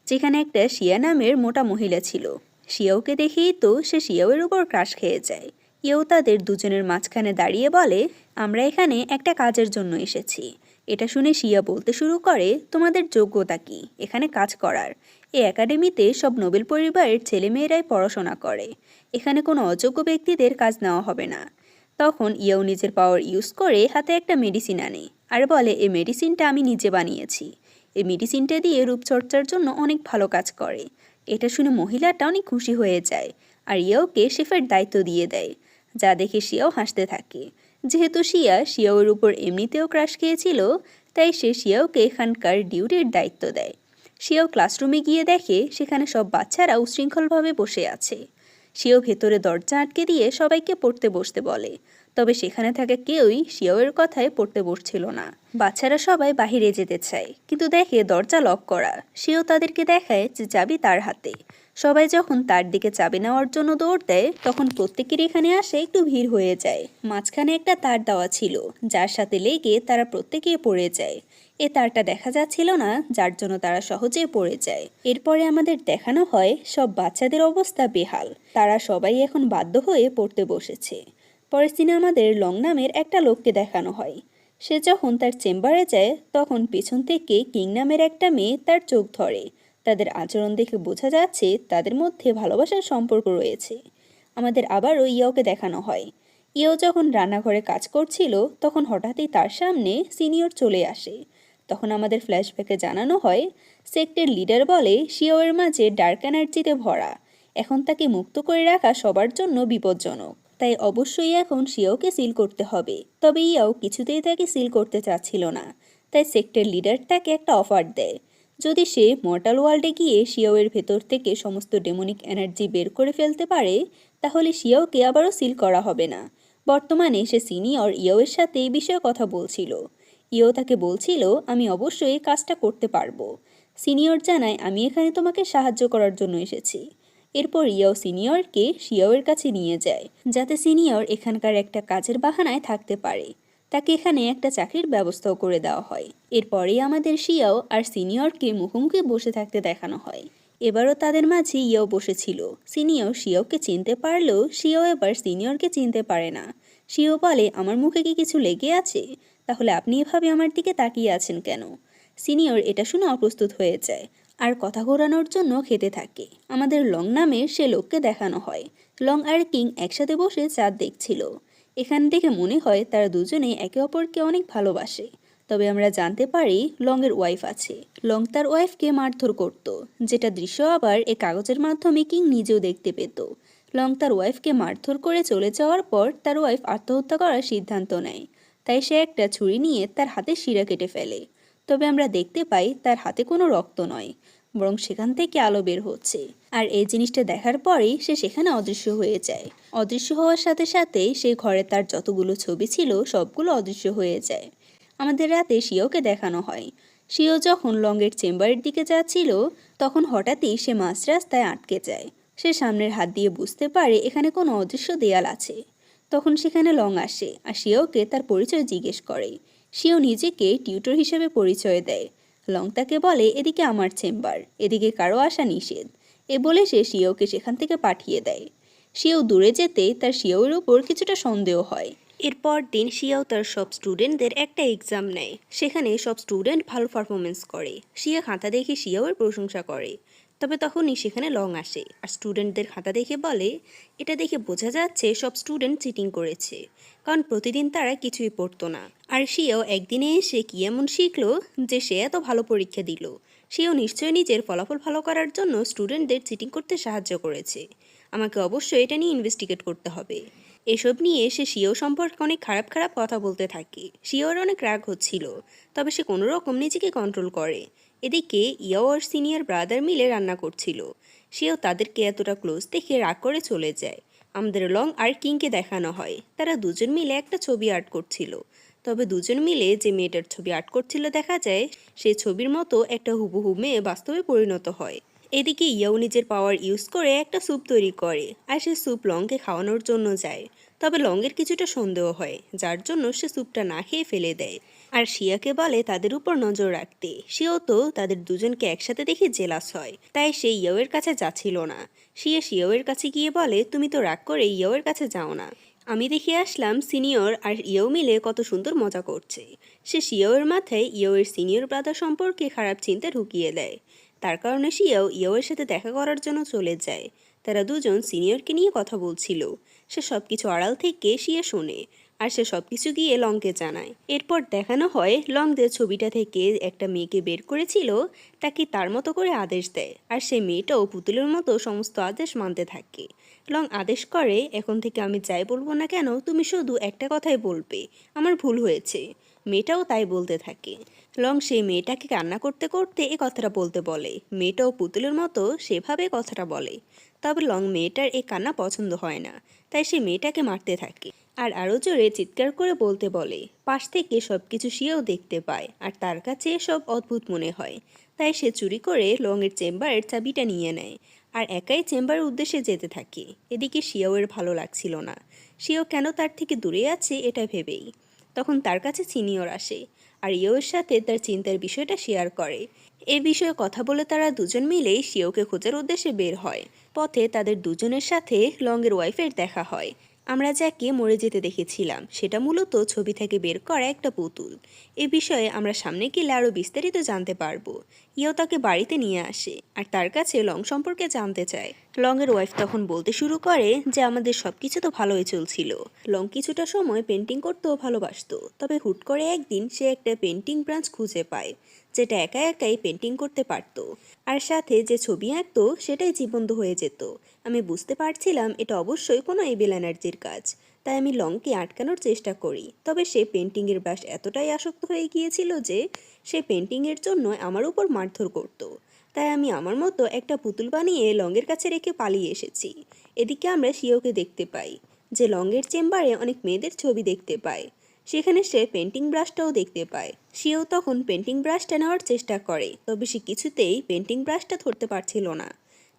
যেখানে একটা শিয়া নামের মোটা মহিলা ছিল। শিয়াওকে দেখেই তো সে শিয়াওয়ের উপর ক্রাশ খেয়ে যায়। ইয়েও তাদের দুজনের মাঝখানে দাঁড়িয়ে বলে, আমরা এখানে একটা কাজের জন্য এসেছি। এটা শুনে শিয়া বলতে শুরু করে, তোমাদের যোগ্যতা কি এখানে কাজ করার? এই একাডেমিতে সব নোবেল পরিবারের ছেলেমেয়েরাই পড়াশোনা করে। এখানে কোনো অযোগ্য ব্যক্তিদের কাজ নেওয়া হবে না। তখন ইয়েও নিজের পাওয়ার ইউজ করে হাতে একটা মেডিসিন আনে, আর বলে, এই মেডিসিনটা আমি নিজে বানিয়েছি। এই মেডিসিনটা দিয়ে রূপচর্চার জন্য অনেক ভালো কাজ করে। এটা শুনে মহিলাটা অনেক খুশি হয়ে যায়, আর ইয়েওকে শেফের দায়িত্ব দিয়ে দেয়, যা দেখে শিয়াও হাসতে থাকে। যেহেতু শিয়াওয়ের উপর এমনিতেও ক্রাশ খেয়েছিল, তাই সে শিয়াওকে এখানকার ডিউটির দায়িত্ব দেয়। শিয়াও ক্লাসরুমে গিয়ে দেখে সেখানে সব বাচ্চারা উশৃঙ্খলভাবে বসে আছে। শিয়াও ভেতরে দরজা আটকে দিয়ে সবাইকে পড়তে বসতে বলে, তবে সেখানে থাকা কেউই শিয়াওয়ের কথায় পড়তে বসছিল না। বাচ্চারা সবাই বাহিরে যেতে চায়, কিন্তু দেখে দরজা লক করা। শিয়াও তাদেরকে দেখায় যে চাবি তার হাতে। সবাই যখন তার দিকে চাবি নেওয়ার জন্য দৌড় দেয়, তখন প্রত্যেকের এখানে আসে একটু ভিড় হয়ে যায়। মাঝখানে একটা তার দেওয়া ছিল, যার সাথে লেগে তারা প্রত্যেকেই পড়ে যায়। এ তারটা দেখা যাচ্ছিল না, যার জন্য তারা সহজেই পড়ে যায়। এরপরে আমাদের দেখানো হয় সব বাচ্চাদের অবস্থা বেহাল। তারা সবাই এখন বাধ্য হয়ে পড়তে বসেছে। পরের দিনে আমাদের লং নামের একটা লোককে দেখানো হয়। সে যখন তার চেম্বারে যায়, তখন পেছন থেকে কিং নামের একটা মেয়ে তার চোখ ধরে। তাদের আচরণ দেখে বোঝা যাচ্ছে তাদের মধ্যে ভালোবাসার সম্পর্ক রয়েছে। আমাদের আবারও ইয়াওকে দেখানো হয়। ইয়াও যখন রান্নাঘরে কাজ করছিল, তখন হঠাৎই তার সামনে সিনিয়র চলে আসে। তখন আমাদের ফ্ল্যাশব্যাকে জানানো হয় সেক্টের লিডার বলে শিয়াওয়ের মাঝে ডার্ক এনার্জিতে ভরা। এখন তাকে মুক্ত করে রাখা সবার জন্য বিপজ্জনক। তাই অবশ্যই এখন শিয়াওকে সিল করতে হবে। তবে ইয়াও কিছুতেই তাকে সিল করতে চাচ্ছিল না। তাই সেক্টর লিডার তাকে একটা অফার দেয়, যদি সে মর্টাল ওয়ার্ল্ডে গিয়ে শিয়াওয়ের ভেতর থেকে সমস্ত ডেমনিক এনার্জি বের করে ফেলতে পারে, তাহলে শিয়াওকে আবারও সিল করা হবে না। বর্তমানে সে সিনিয়র ইয়াওয়ের সাথে এই বিষয়ে কথা বলছিল। ইও তাকে বলছিল, আমি অবশ্যই কাজটা করতে পারবো। সিনিয়র জানায়, আমি এখানে তোমাকে সাহায্য করার জন্য এসেছি। এরপর ইয়াও সিনিয়রকে শিয়াওয়ের কাছে নিয়ে যায়, যাতে সিনিয়র এখানকার একটা কাজের বাহানায় থাকতে পারে। তাকে এখানে একটা চাকরির ব্যবস্থাও করে দেওয়া হয়। এরপরেই আমাদের শিয়াও আর সিনিয়রকে মুখোমুখি বসে থাকতে দেখানো হয়। এবারও তাদের মাঝে ইয়াও বসেছিল। সিনিয়র শিয়াওকে চিনতে পারলেও শিয়াও এবার সিনিয়রকে চিনতে পারে না। শিয়াও বলে, আমার মুখে কি কিছু লেগে আছে? তাহলে আপনি এভাবে আমার দিকে তাকিয়ে আছেন কেন? সিনিয়র এটা শুনে অপ্রস্তুত হয়ে যায়, আর কথা ঘোরানোর জন্য খেতে থাকে। আমাদের লং নামের সে লোককে দেখানো হয়। লং আর কিং একসাথে বসে চাঁদ দেখছিল। এখান থেকে মনে হয় তারা দুজনেই একে অপরকে অনেক ভালোবাসে। তবে আমরা জানতে পারি লংয়ের ওয়াইফ আছে। লং তার ওয়াইফকে মারধর করত, যেটা দৃশ্য আবার এ কাগজের মাধ্যমে কিং নিজেও দেখতে পেত। লং তার ওয়াইফকে মারধর করে চলে যাওয়ার পর তার ওয়াইফ আত্মহত্যা করার সিদ্ধান্ত নেয়। তাই সে একটা ছুরি নিয়ে তার হাতে শিরা কেটে ফেলে। তবে আমরা দেখতে পাই তার হাতে কোনো রক্ত নয়, বরং সেখান থেকে আলো বের হচ্ছে। আর এই জিনিসটা দেখার পরেই সে সেখানে অদৃশ্য হয়ে যায়। অদৃশ্য হওয়ার সাথে সাথে সেই ঘরে তার যতগুলো ছবি ছিল সবগুলো অদৃশ্য হয়ে যায়। আমাদের রাতে শিওকে দেখানো হয়। শিও যখন লংয়ের চেম্বারের দিকে যাচ্ছিল, তখন হঠাৎই সে মাঝ রাস্তায় আটকে যায়। সে সামনের হাত দিয়ে বুঝতে পারে এখানে কোনো অদৃশ্য দেয়াল আছে। তখন সেখানে লং আসে আর শিওকে তার পরিচয় জিজ্ঞেস করে। শিও নিজেকে টিউটর হিসেবে পরিচয় দেয়। লং তাকে বলে, এদিকে আমার চেম্বার, এদিকে কারো আসা নিষেধ। এ বলে সে শিওকে সেখান থেকে পাঠিয়ে দেয়। শিও দূরে যেতেই তার শিওর উপর কিছুটা সন্দেহ হয়। এরপর দিন শিয়াও তার সব স্টুডেন্টদের একটা এক্সাম নেয়। সেখানে সব স্টুডেন্ট ভালো পারফরমেন্স করে। শিয়া খাতা দেখে শিয়াওয়ের প্রশংসা করে। তবে তখনই সেখানে লং আসে আর স্টুডেন্টদের খাতা দেখে বলে, এটা দেখে বোঝা যাচ্ছে সব স্টুডেন্ট চিটিং করেছে, কারণ প্রতিদিন তারা কিছুই পড়তো না। আর শিয়াও একদিনে এসে কি এমন শিখলো যে সে এত ভালো পরীক্ষা দিল। সেও নিশ্চয়ই নিজের ফলাফল ভালো করার জন্য স্টুডেন্টদের চিটিং করতে সাহায্য করেছে। আমাকে অবশ্যই এটা নিয়ে ইনভেস্টিগেট করতে হবে। এসব নিয়ে সে শিও সম্পর্কে অনেক খারাপ খারাপ কথা বলতে থাকে। শিওর অনেক রাগ হচ্ছিল, তবে সে কোনো রকম নিজেকে কন্ট্রোল করে। এদিকে ইয়াও আর সিনিয়র ব্রাদার মিলে রান্না করছিল। সেও তাদেরকে এতটা ক্লোজ দেখে রাগ করে চলে যায়। আমাদের লং আর কিংকে দেখানো হয় তারা দুজন মিলে একটা ছবি আর্ট করছিল। তবে দুজন মিলে যে মেয়েটার ছবি আর্ট করছিল দেখা যায় সেই ছবির মতো একটা হুবহু মেয়ে বাস্তবে পরিণত হয়। এদিকে ইয়াও নিজের পাওয়ার ইউজ করে একটা স্যুপ তৈরি করে আর সে স্যুপ লংকে খাওয়ানোর জন্য যায়। তবে লংয়ের কিছুটা সন্দেহ হয়, যার জন্য সে স্যুপটা না খেয়ে ফেলে দেয়। আর শিয়াকে বলে তাদের উপর নজর রাখতে। সেও তো তাদের দুজনকে একসাথে দেখে জেলাস হয়, তাই সে ইয়াওয়ের কাছে যাচ্ছিল না। শিয়া শিয়াওয়ের কাছে গিয়ে বলে, তুমি তো রাগ করে ইয়াওয়ের কাছে যাও না। আমি দেখে আসলাম সিনিয়র আর ইয়াও মিলে কত সুন্দর মজা করছে। সে শিয়াওয়ের মাথায় ইয়াওয়ের সিনিয়র ব্রাদার সম্পর্কে খারাপ চিন্তা ঢুকিয়ে দেয়। তার কারণে শিয়াও ইয়াওয়ের সাথে দেখা করার জন্য চলে যায়। তারা দুজন সিনিয়রকে নিয়ে কথা বলছিল। সে সবকিছু আড়াল থেকে শিয়া শোনে আর সে সবকিছু গিয়ে লংকে জানায়। এরপর দেখানো হয় লং যে ছবিটা থেকে একটা মেয়েকে বের করেছিল তাকে তার মতো করে আদেশ দেয়, আর সেই মেয়েটাও পুতুলের মতো সমস্ত আদেশ মানতে থাকে। লং আদেশ করে, এখন থেকে আমি যাই বলবো না কেন তুমি শুধু একটা কথাই বলবে, আমার ভুল হয়েছে। মেয়েটাও তাই বলতে থাকে। লং সেই মেয়েটাকে কান্না করতে করতে এ কথাটা বলতে বলে। মেয়েটাও পুতুলের মতো সেভাবে কথাটা বলে। তবে লং মেয়েটার এই কান্না পছন্দ হয় না, তাই সে মেয়েটাকে মারতে থাকে আর আরও জোরে চিৎকার করে বলতে বলে। পাশ থেকে সব কিছু সেও দেখতে পায় আর তার কাছে সব অদ্ভুত মনে হয়। তাই সে চুরি করে লংয়ের চেম্বারের চাবিটা নিয়ে নেয় আর একাই চেম্বারের উদ্দেশ্যে যেতে থাকে। এদিকে শিয়াওয়ের ভালো লাগছিল না। শিয়াও কেন তার থেকে দূরে আছে এটা ভেবেই। তখন তার কাছে সিনিয়র আসে আর ইয়োর সাথে তার চিন্তার বিষয়টা শেয়ার করে। এ বিষয়ে কথা বলে তারা দুজন মিলেই শিওকে খোঁজার উদ্দেশ্যে বের হয়। পথে তাদের দুজনের সাথে লংয়ের ওয়াইফের দেখা হয়। আমরা যাকে মরে যেতে দেখেছিলাম সেটা মূলত ছবি থেকে বের করা একটা পুতুল। এ বিষয়ে আমরা সামনে গেলে আরও বিস্তারিত জানতে পারবো। ইও তাকে বাড়িতে নিয়ে আসে আর তার কাছে লং সম্পর্কে জানতে চায়। লংয়ের ওয়াইফ তখন বলতে শুরু করে যে আমাদের সবকিছু তো ভালোই চলছিল। লং কিছুটা সময় পেন্টিং করতেও ভালোবাসতো, তবে হুট করে একদিন সে একটা পেন্টিং ব্রাঞ্চ খুঁজে পায় যেটা একা একাই পেন্টিং করতে পারতো, আর সাথে যে ছবি আঁকতো সেটাই জীবন্ত হয়ে যেত। আমি বুঝতে পারছিলাম এটা অবশ্যই কোনো এভিল এনার্জির কাজ, তাই আমি লংকে আটকানোর চেষ্টা করি। তবে সে পেন্টিংয়ের ব্রাশ এতটাই আসক্ত হয়ে গিয়েছিল যে সে পেন্টিংয়ের জন্য আমার উপর মারধর করত। তাই আমি আমার মতো একটা পুতুল বানিয়ে লংয়ের কাছে রেখে পালিয়ে এসেছি। এদিকে আমরা শিওকে দেখতে পাই যে লংয়ের চেম্বারে অনেক মেয়েদের ছবি দেখতে পায়। সেখানে সে পেন্টিং ব্রাশটাও দেখতে পায়। সেও তখন পেন্টিং ব্রাশটা নেওয়ার চেষ্টা করে, তবে সে কিছুতেই পেন্টিং ব্রাশটা ধরতে পারছিল না।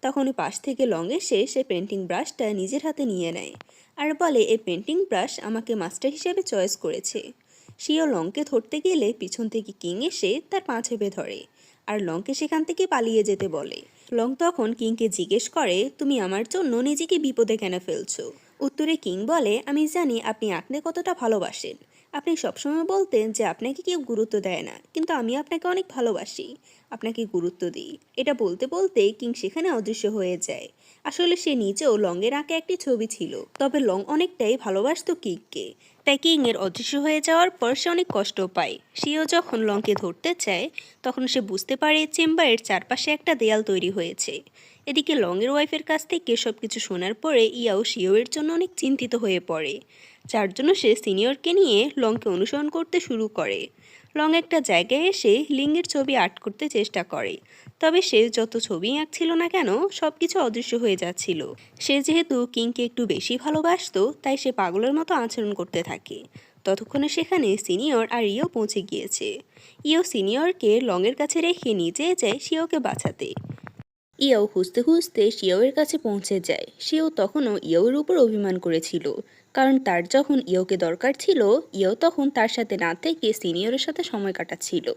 তখনই পাশ থেকে লং এসে সে পেন্টিং ব্রাশটা নিজের হাতে নিয়ে নেয় আর বলে, এই পেন্টিং ব্রাশ আমাকে মাস্টার হিসেবে চয়েস করেছে। সেও লংকে ধরতে গেলে পিছন থেকে কিং এসে তার পা চেপে ধরে আর লংকে সেখান থেকে পালিয়ে যেতে বলে। লং তখন কিংকে জিজ্ঞেস করে, তুমি আমার জন্য নিজেকে বিপদে কেন ফেলছো? উত্তরে কিং বলে, আমি জানি আপনি আঁকতে কতটা ভালোবাসেন। আপনি সবসময় বলতেন যে আপনাকে কেউ গুরুত্ব দেয় না, কিন্তু আমি আপনাকে অনেক ভালোবাসি, আপনাকে গুরুত্ব দিই। এটা বলতে বলতে কিং সেখানে অদৃশ্য হয়ে যায়। আসলে সে নিজেও লংয়ের আঁকা একটি ছবি ছিল, তবে লং অনেকটাই ভালোবাসতো কিংকে। তাই কিং এর অদৃশ্য হয়ে যাওয়ার পর সে অনেক কষ্ট পায়। সেও যখন লংকে ধরতে চায় তখন সে বুঝতে পারে চেম্বারের চারপাশে একটা দেয়াল তৈরি হয়েছে। এদিকে লংয়ের ওয়াইফের কাছ থেকে সব কিছু শোনার পরে ইয়াও শিওয়ের জন্য অনেক চিন্তিত হয়ে পড়ে, যার জন্য সে সিনিয়রকে নিয়ে লংকে অনুসরণ করতে শুরু করে। লং একটা জায়গায় এসে লিঙ্গের ছবি আর্ট করতে চেষ্টা করে, তবে সে যত ছবি আঁকছিল না কেন সব কিছু অদৃশ্য হয়ে যাচ্ছিল। সে যেহেতু কিংকে একটু বেশি ভালোবাসতো তাই সে পাগলের মতো আচরণ করতে থাকে। ততক্ষণে সেখানে সিনিয়র আর ইও পৌঁছে গিয়েছে। ইও সিনিয়রকে লংয়ের কাছে রেখে নিচে যায় শিওকে বাঁচাতে। ইয়াও খুঁজতে খুঁজতে শিয়াওয়ের কাছে পৌঁছে যায়। শিয়াও তখনও ইয়োর উপর অভিমান করেছিল, কারণ তার যখন ইয়োকে দরকার ছিল ইয়ো তখন তার সাথে না থেকে সিনিয়রের সাথে সময় কাটাচ্ছিল।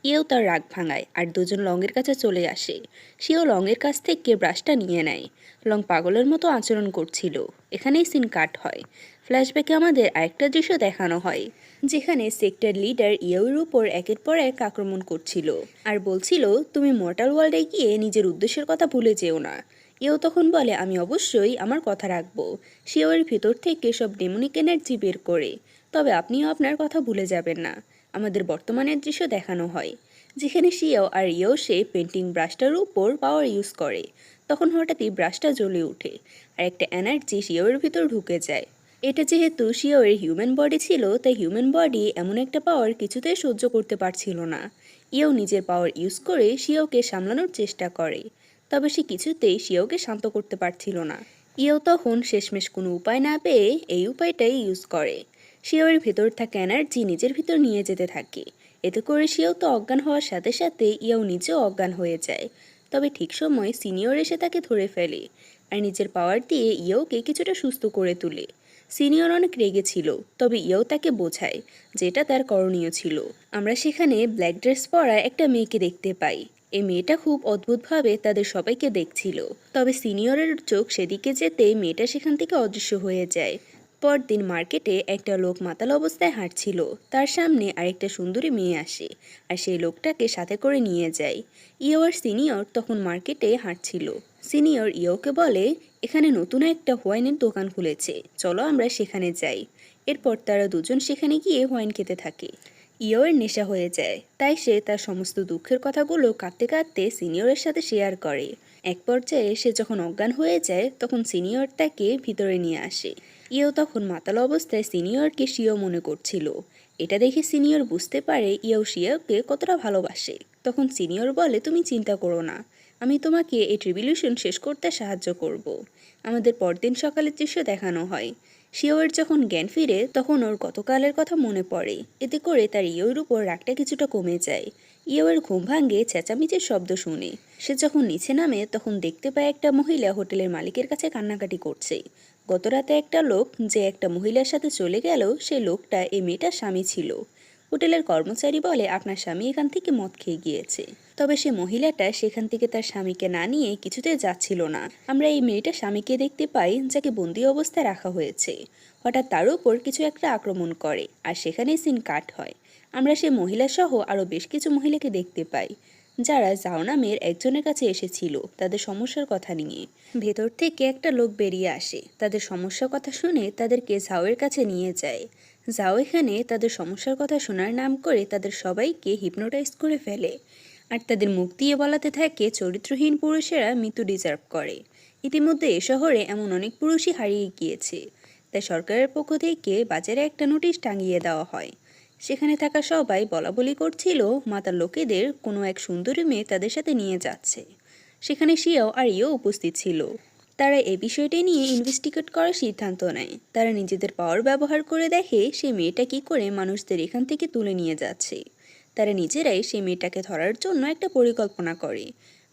ইয়ো তার রাগ ভাঙায় আর দুজন লংয়ের কাছে চলে আসে। সেও লংয়ের কাছ থেকে ব্রাশটা নিয়ে নেয়। লং পাগলের মতো আচরণ করছিল। এখানেই সিন কাট হয়। ফ্ল্যাশব্যাকে আমাদের আরেকটা দৃশ্য দেখানো হয় যেখানে সেক্টর লিডার ইয়োর উপর একের পর এক আক্রমণ করছিল আর বলছিল, তুমি মর্টাল ওয়ার্ল্ডে গিয়ে নিজের উদ্দেশ্যের কথা ভুলে যেও না। ইও তখন বলে, আমি অবশ্যই আমার কথা রাখবো। শিওর ভিতর থেকে সব ডেমনিক এনার্জি বের করে, তবে আপনিও আপনার কথা ভুলে যাবেন না। আমাদের বর্তমানের দৃশ্য দেখানো হয় যেখানে শিয়াও আর ইও সে পেন্টিং ব্রাশটার উপর পাওয়ার ইউজ করে। তখন হঠাৎই ব্রাশটা জ্বলে ওঠে আর একটা এনার্জি শিওরের ভিতর ঢুকে যায়। এটা যেহেতু শিওরের হিউম্যান বডি ছিল, তাই হিউম্যান বডি এমন একটা পাওয়ার কিছুতেই সহ্য করতে পারছিল না। ইও নিজের পাওয়ার ইউজ করে শিওকে সামলানোর চেষ্টা করে, তবে সে কিছুতেই শিওকে শান্ত করতে পারছিল না। ইও তখন শেষমেশ কোনো উপায় না পেয়ে এই উপায়টাই ইউজ করে। শিওর ভেতর থাকা এনার্জি নিজের ভিতর নিয়ে যেতে থাকে। এতে করে শিও তো অজ্ঞান হওয়ার সাথে সাথে ইও নিজেও অজ্ঞান হয়ে যায়। তবে ঠিক সময় সিনিয়র এসে তাকে ধরে ফেলে আর নিজের পাওয়ার দিয়ে ইওকে কিছুটা সুস্থ করে তোলে। সিনিয়র অনেক রেগে ছিল, তবে ইও তাকে বোঝায় যেটা তার করণীয় ছিল। আমরা সেখানে ব্ল্যাক ড্রেস পরা একটা মেয়েকে দেখতে পাই। এই মেয়েটা খুব অদ্ভুতভাবে তাদের সবাইকে দেখছিল, তবে সিনিয়রের চোখ সেদিকে যেতে মেয়েটা সেখান থেকে অদৃশ্য হয়ে যায়। পরদিন মার্কেটে একটা লোক মাতাল অবস্থায় হাঁটছিল। তার সামনে আরেকটা সুন্দরী মেয়ে আসে আর সেই লোকটাকে সাথে করে নিয়ে যায়। ইও আর সিনিয়র তখন মার্কেটে হাঁটছিল। সিনিয়র ইওকে বলে, এখানে নতুন একটা ওয়াইনের দোকান খুলেছে, চলো আমরা সেখানে যাই। এরপর তারা দুজন সেখানে গিয়ে ওয়াইন খেতে থাকে। ইওর নেশা হয়ে যায়, তাই সে তার সমস্ত দুঃখের কথাগুলো কাঁদতে কাঁদতে সিনিয়রের সাথে শেয়ার করে। এক পর্যায়ে সে যখন অজ্ঞান হয়ে যায়, তখন সিনিয়র তাকে ভিতরে নিয়ে আসে। ইও তখন মাতাল অবস্থায় সিনিয়রকে শিও মনে করছিল। এটা দেখে সিনিয়র বুঝতে পারে ইও শিওকে কতটা ভালোবাসে। তখন সিনিয়র বলে, তুমি চিন্তা করো না, আমি তোমাকে এই ট্রিবিউশন শেষ করতে সাহায্য করব। আমাদের পরদিন সকালের দৃশ্য দেখানো হয়। শিওর যখন জ্ঞান ফিরে, তখন ওর গতকালের কথা মনে পড়ে। এতে করে তার ইওর উপর রাগটা কিছুটা কমে যায়। ইওর ঘুম ভাঙে চেঁচামেচির শব্দ শুনে। সে যখন নিচে নামে, তখন দেখতে পায় একটা মহিলা হোটেলের মালিকের কাছে কান্নাকাটি করছে। গতরাতে একটা লোক যে একটা মহিলার সাথে চলে গেল, সেই লোকটা এই মেয়েটার স্বামী ছিল। হোটেলের কর্মচারী বলে, আপনার স্বামী এখান থেকে মদ খেয়ে গিয়েছে। তবে সে মহিলাটা সেখান থেকে তার স্বামীকে না নিয়ে কিছুতে যাচ্ছিল না। আমরা এই মেয়েটার স্বামীকে দেখতে পাই, যাকে বন্দি অবস্থায় রাখা হয়েছে। হঠাৎ তার উপর কিছু একটা আক্রমণ করে আর সেখানেই সিন কাট হয়। আমরা সে মহিলা সহ আরও বেশ কিছু মহিলাকে দেখতে পাই, যারা জাও নামের একজনের কাছে এসেছিল তাদের সমস্যার কথা নিয়ে। ভেতর থেকে একটা লোক বেরিয়ে আসে, তাদের সমস্যার কথা শুনে তাদেরকে জাওয়ের কাছে নিয়ে যায়। জাও এখানে তাদের সমস্যার কথা শোনার নাম করে তাদের সবাইকে হিপনোটাইজ করে ফেলে আর তাদের মুখ দিয়ে বলাতে থাকে চরিত্রহীন পুরুষেরা মৃত্যু ডিজার্ভ করে। ইতিমধ্যে এ শহরে এমন অনেক পুরুষই হারিয়ে গিয়েছে, তাই সরকারের পক্ষ থেকে বাজারে একটা নোটিশ টাঙিয়ে দেওয়া হয়। সেখানে থাকা সবাই বলাবলি করছিল মাতার লোকেদের কোনো এক সুন্দরী মেয়ে তাদের সাথে নিয়ে যাচ্ছে। সেখানে শিয়াও আর ইও উপস্থিত ছিল। তারা এই বিষয়টি নিয়ে ইনভেস্টিগেট করার সিদ্ধান্ত নেয়। তারা নিজেদের পাওয়ার ব্যবহার করে দেখে সেই মেয়েটা কী করে মানুষদের এখান থেকে তুলে নিয়ে যাচ্ছে। তারা নিজেরাই সেই মেয়েটাকে ধরার জন্য একটা পরিকল্পনা করে।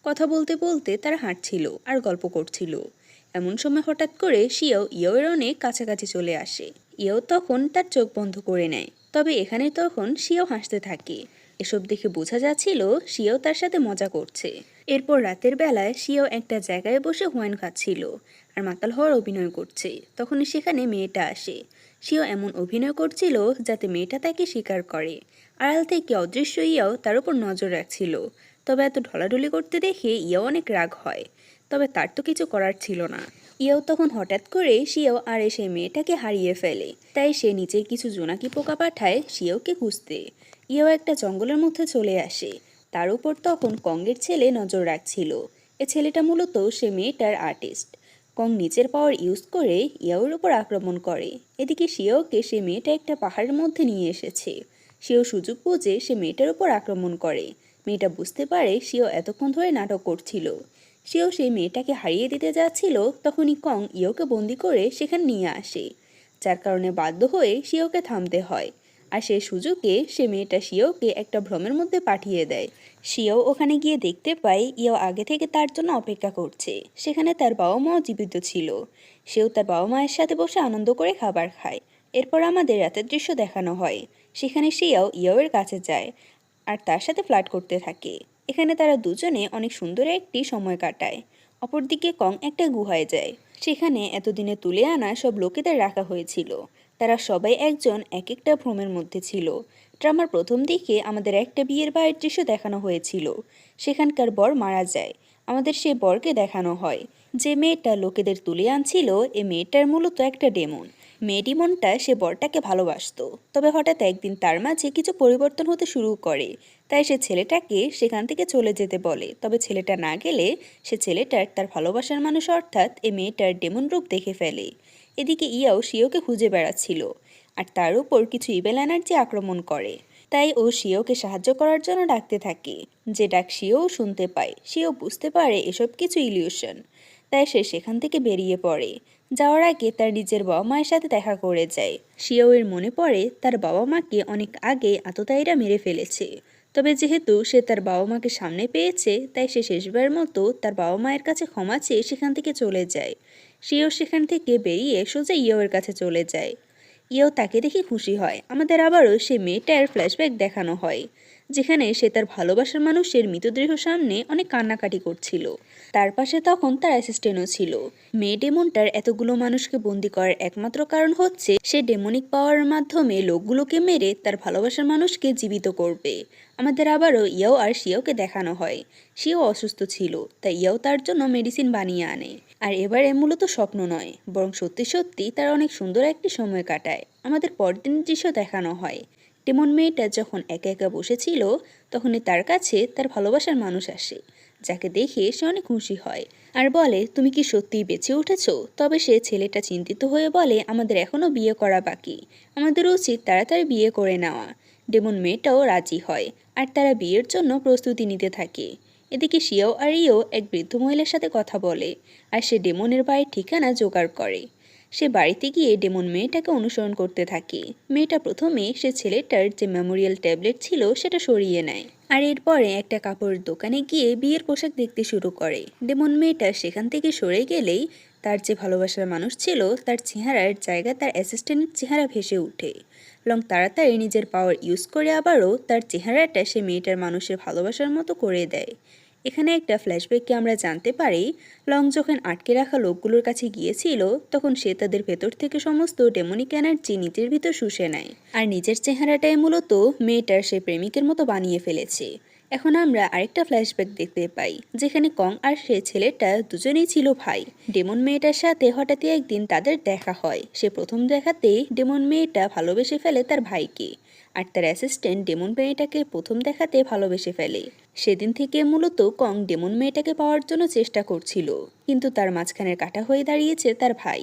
কথা বলতে বলতে তারা হাঁটছিল আর গল্প করছিল। এমন সময় হঠাৎ করে শিয়াও ইয়োর অনেক কাছাকাছি চলে আসে। ইও তখন তার চোখ বন্ধ করে নেয়, তবে এখানে তখন শিয়াও হাসতে থাকে। এসব দেখে বোঝা যাচ্ছিল শিয়াও তার সাথে মজা করছে। এরপর রাতের বেলায় শিয়াও একটা জায়গায় বসে ওয়াইন খাচ্ছিল আর মাতাল হওয়ার অভিনয় করছে। তখনই সেখানে মেয়েটা আসে। শিয়াও এমন অভিনয় করছিল যাতে মেয়েটা তাকে স্বীকার করে। আড়াল থেকে অদৃশ্য ইয়াও তার উপর নজর রাখছিল। তবে এত ঢলাঢলি করতে দেখে ইয়াও অনেক রাগ হয়, তবে তার তো কিছু করার ছিল না। ইয়াও তখন হঠাৎ করে শিয়াও আর সেই মেয়েটাকে হারিয়ে ফেলে, তাই সে নিজের কিছু জোনাকি পোকা পাঠায় শিয়াওকে খুঁজতে। ইয়াও একটা জঙ্গলের মধ্যে চলে আসে। তার উপর তখন কংয়ের ছেলে নজর রাখছিল। এ ছেলেটা মূলত সে মেয়েটার আর্টিস্ট। কং নিজের পাওয়ার ইউজ করে ইয়াওর উপর আক্রমণ করে। এদিকে শিয়াওকে সে মেয়েটা একটা পাহাড়ের মধ্যে নিয়ে এসেছে। সেও সুযোগ বুঝে সে মেয়েটার উপর আক্রমণ করে। মেয়েটা বুঝতে পারে সেও এতক্ষণ ধরে নাটক করছিল। সেও সেই মেয়েটাকে হারিয়ে দিতে যাচ্ছিল, তখনই কং ইয়োকে বন্দি করে সেখানে নিয়ে আসে, যার কারণে বাধ্য হয়ে শিওকে থামতে হয়। আর সেই সুযোগে সে মেয়েটা শিওকে একটা ভ্রমের মধ্যে পাঠিয়ে দেয়। শিও ওখানে গিয়ে দেখতে পায় ইও আগে থেকে তার জন্য অপেক্ষা করছে। সেখানে তার বাবা মাও জীবিত ছিল। সেও তার বাবা মায়ের সাথে বসে আনন্দ করে খাবার খায়। এরপর আমাদের রাতের দৃশ্য দেখানো হয়। সেখানে শিয়াও ইয়োর কাছে যায় আর তার সাথে ফ্লার্ট করতে থাকে। এখানে তারা দুজনে অনেক সুন্দর একটি সময় কাটায়। অপরদিকে কং একটা গুহায় যায়। সেখানে এতদিনে তুলে আনা সব লোকেদের রাখা হয়েছিল। তারা সবাই একজন এক একটা ভ্রমের মধ্যে ছিল। ড্রামার প্রথম দিকে আমাদের একটা বিয়ের বাড়ির দৃশ্য দেখানো হয়েছিল। সেখানকার বর মারা যায়। আমাদের সেই বরকে দেখানো হয়। যে মেয়েটা লোকেদের তুলে আনছিল, এ মেয়েটার মূলত একটা ডেমন। মেয়ে ডিমনটা সে বরটাকে ভালোবাসতো, তবে হঠাৎ একদিন তার মাঝে কিছু পরিবর্তন হতে শুরু করে। তাই সে ছেলেটাকে সেখান থেকে চলে যেতে বলে, তবে ছেলেটা না গেলে সে ছেলেটার তার ভালোবাসার মানুষ অর্থাৎ এই মেয়েটার ডেমন রূপ দেখে ফেলে। এদিকে ইয়াও শিওকে খুঁজে বেড়াচ্ছিল, আর তার উপর কিছু ইভেল এনার্জি আক্রমণ করে। তাই ও শিওকে সাহায্য করার জন্য ডাকতে থাকে, যে ডাক শিও শুনতে পায়। শিও বুঝতে পারে এসব কিছু ইলিউশন, তাই সে সেখান থেকে বেরিয়ে পড়ে। যাওয়ার আগে তার নিজের বাবা মায়ের সাথে দেখা করে যায়। শিওয়ের মনে পড়ে তার বাবা মাকে অনেক আগে আততায়ীরা মেরে ফেলেছে, তবে যেহেতু সে তার বাবা মাকে সামনে পেয়েছে, তাই সে শেষবারের মতো তার বাবা মায়ের কাছে ক্ষমা চেয়ে সেখান থেকে চলে যায়। শিও সেখান থেকে বেরিয়ে সোজা ইয়োর কাছে চলে যায়। ইও তাকে দেখে খুশি হয়। আমাদের আবারও সে মেয়েটার ফ্ল্যাশব্যাক দেখানো হয়, যেখানে সে তার ভালোবাসার মানুষের মৃতদেহ সামনে অনেক কান্নাকাটি করছিল। তার পাশে তখন তার অ্যাসিস্ট্যান্টও ছিল। মেয়ে ডেমনটার এতগুলো মানুষকে বন্দি করার একমাত্র কারণ হচ্ছে সে ডেমনিক পাওয়ারের মাধ্যমে লোকগুলোকে মেরে তার ভালোবাসার মানুষকে জীবিত করবে। আমাদের আবারও ইয়াও আর শিওকে দেখানো হয়। শিও অসুস্থ ছিল, তাই ইয়াও তার জন্য মেডিসিন বানিয়ে আনে। আর এবারে মূলত স্বপ্ন নয়, বরং সত্যি সত্যি তারা অনেক সুন্দর একটি সময় কাটায়। আমাদের পরদিনের দৃশ্য দেখানো হয়। ডেমন মেয়েটা যখন একা একা বসেছিল, তখনই তার কাছে তার ভালোবাসার মানুষ আসে, যাকে দেখে সে অনেক খুশি হয় আর বলে, তুমি কি সত্যিই বেঁচে উঠেছো? তবে সে ছেলেটা চিন্তিত হয়ে বলে, আমাদের এখনও বিয়ে করা বাকি, আমাদের উচিত তাড়াতাড়ি বিয়ে করে নেওয়া। ডেমন মেয়েটাও রাজি হয়, আর তারা বিয়ের জন্য প্রস্তুতি নিতে থাকে। এদিকে শিয়াও আর ইও এক বৃদ্ধ মহিলার সাথে কথা বলে, আর সে ডেমনের বাড়ির ঠিকানা জোগাড় করে। সে বাড়িতে গিয়ে ডেমন মেয়েটাকে অনুসরণ করতে থাকে। মেয়েটা প্রথমে সে ছেলেটার যে মেমোরিয়াল ট্যাবলেট ছিল সেটা সরিয়ে নেয়, আর এরপরে একটা কাপড়ের দোকানে গিয়ে বিয়ের পোশাক দেখতে শুরু করে। ডেমন মেয়েটা সেখান থেকে সরে গেলেই তার যে ভালোবাসার মানুষ ছিল তার চেহারার জায়গা তার অ্যাসিস্ট্যান্টের চেহারা ভেসে ওঠে। লং তাড়াতাড়ি নিজের পাওয়ার ইউজ করে আবারও তার চেহারাটা সে মেয়েটার মানুষের ভালোবাসার মতো করে দেয়। এখানে একটা ফ্ল্যাশব্যাককে আমরা জানতে পারি, লং যখন আটকে রাখা লোকগুলোর কাছে গিয়েছিল, তখন সে তাদের ভেতর থেকে সমস্ত ডেমনিক এনার্জি নিজের ভিতর শুষে নেয়, আর নিজের চেহারাটাই মূলত মেয়েটার সে প্রেমিকের মতো বানিয়ে ফেলেছে। এখন আমরা আরেকটা ফ্ল্যাশব্যাক দেখতে পাই, যেখানে কং আর সে ছেলেটা দুজনেই ছিল ভাই। ডেমন মেয়েটার সাথে হঠাৎই একদিন তাদের দেখা হয়। সে প্রথম দেখাতেই ডেমন মেয়েটা ভালোবেসে ফেলে তার ভাইকে, আর তার অ্যাসিস্ট্যান্ট ডেমন মেয়েটাকে প্রথম দেখাতে ভালোবেসে ফেলে। সেদিন থেকে মূলত কং ডেমন মেয়েটাকে পাওয়ার জন্য চেষ্টা করছিল, কিন্তু তার মাঝখানের কাটা হয়ে দাঁড়িয়েছে তার ভাই।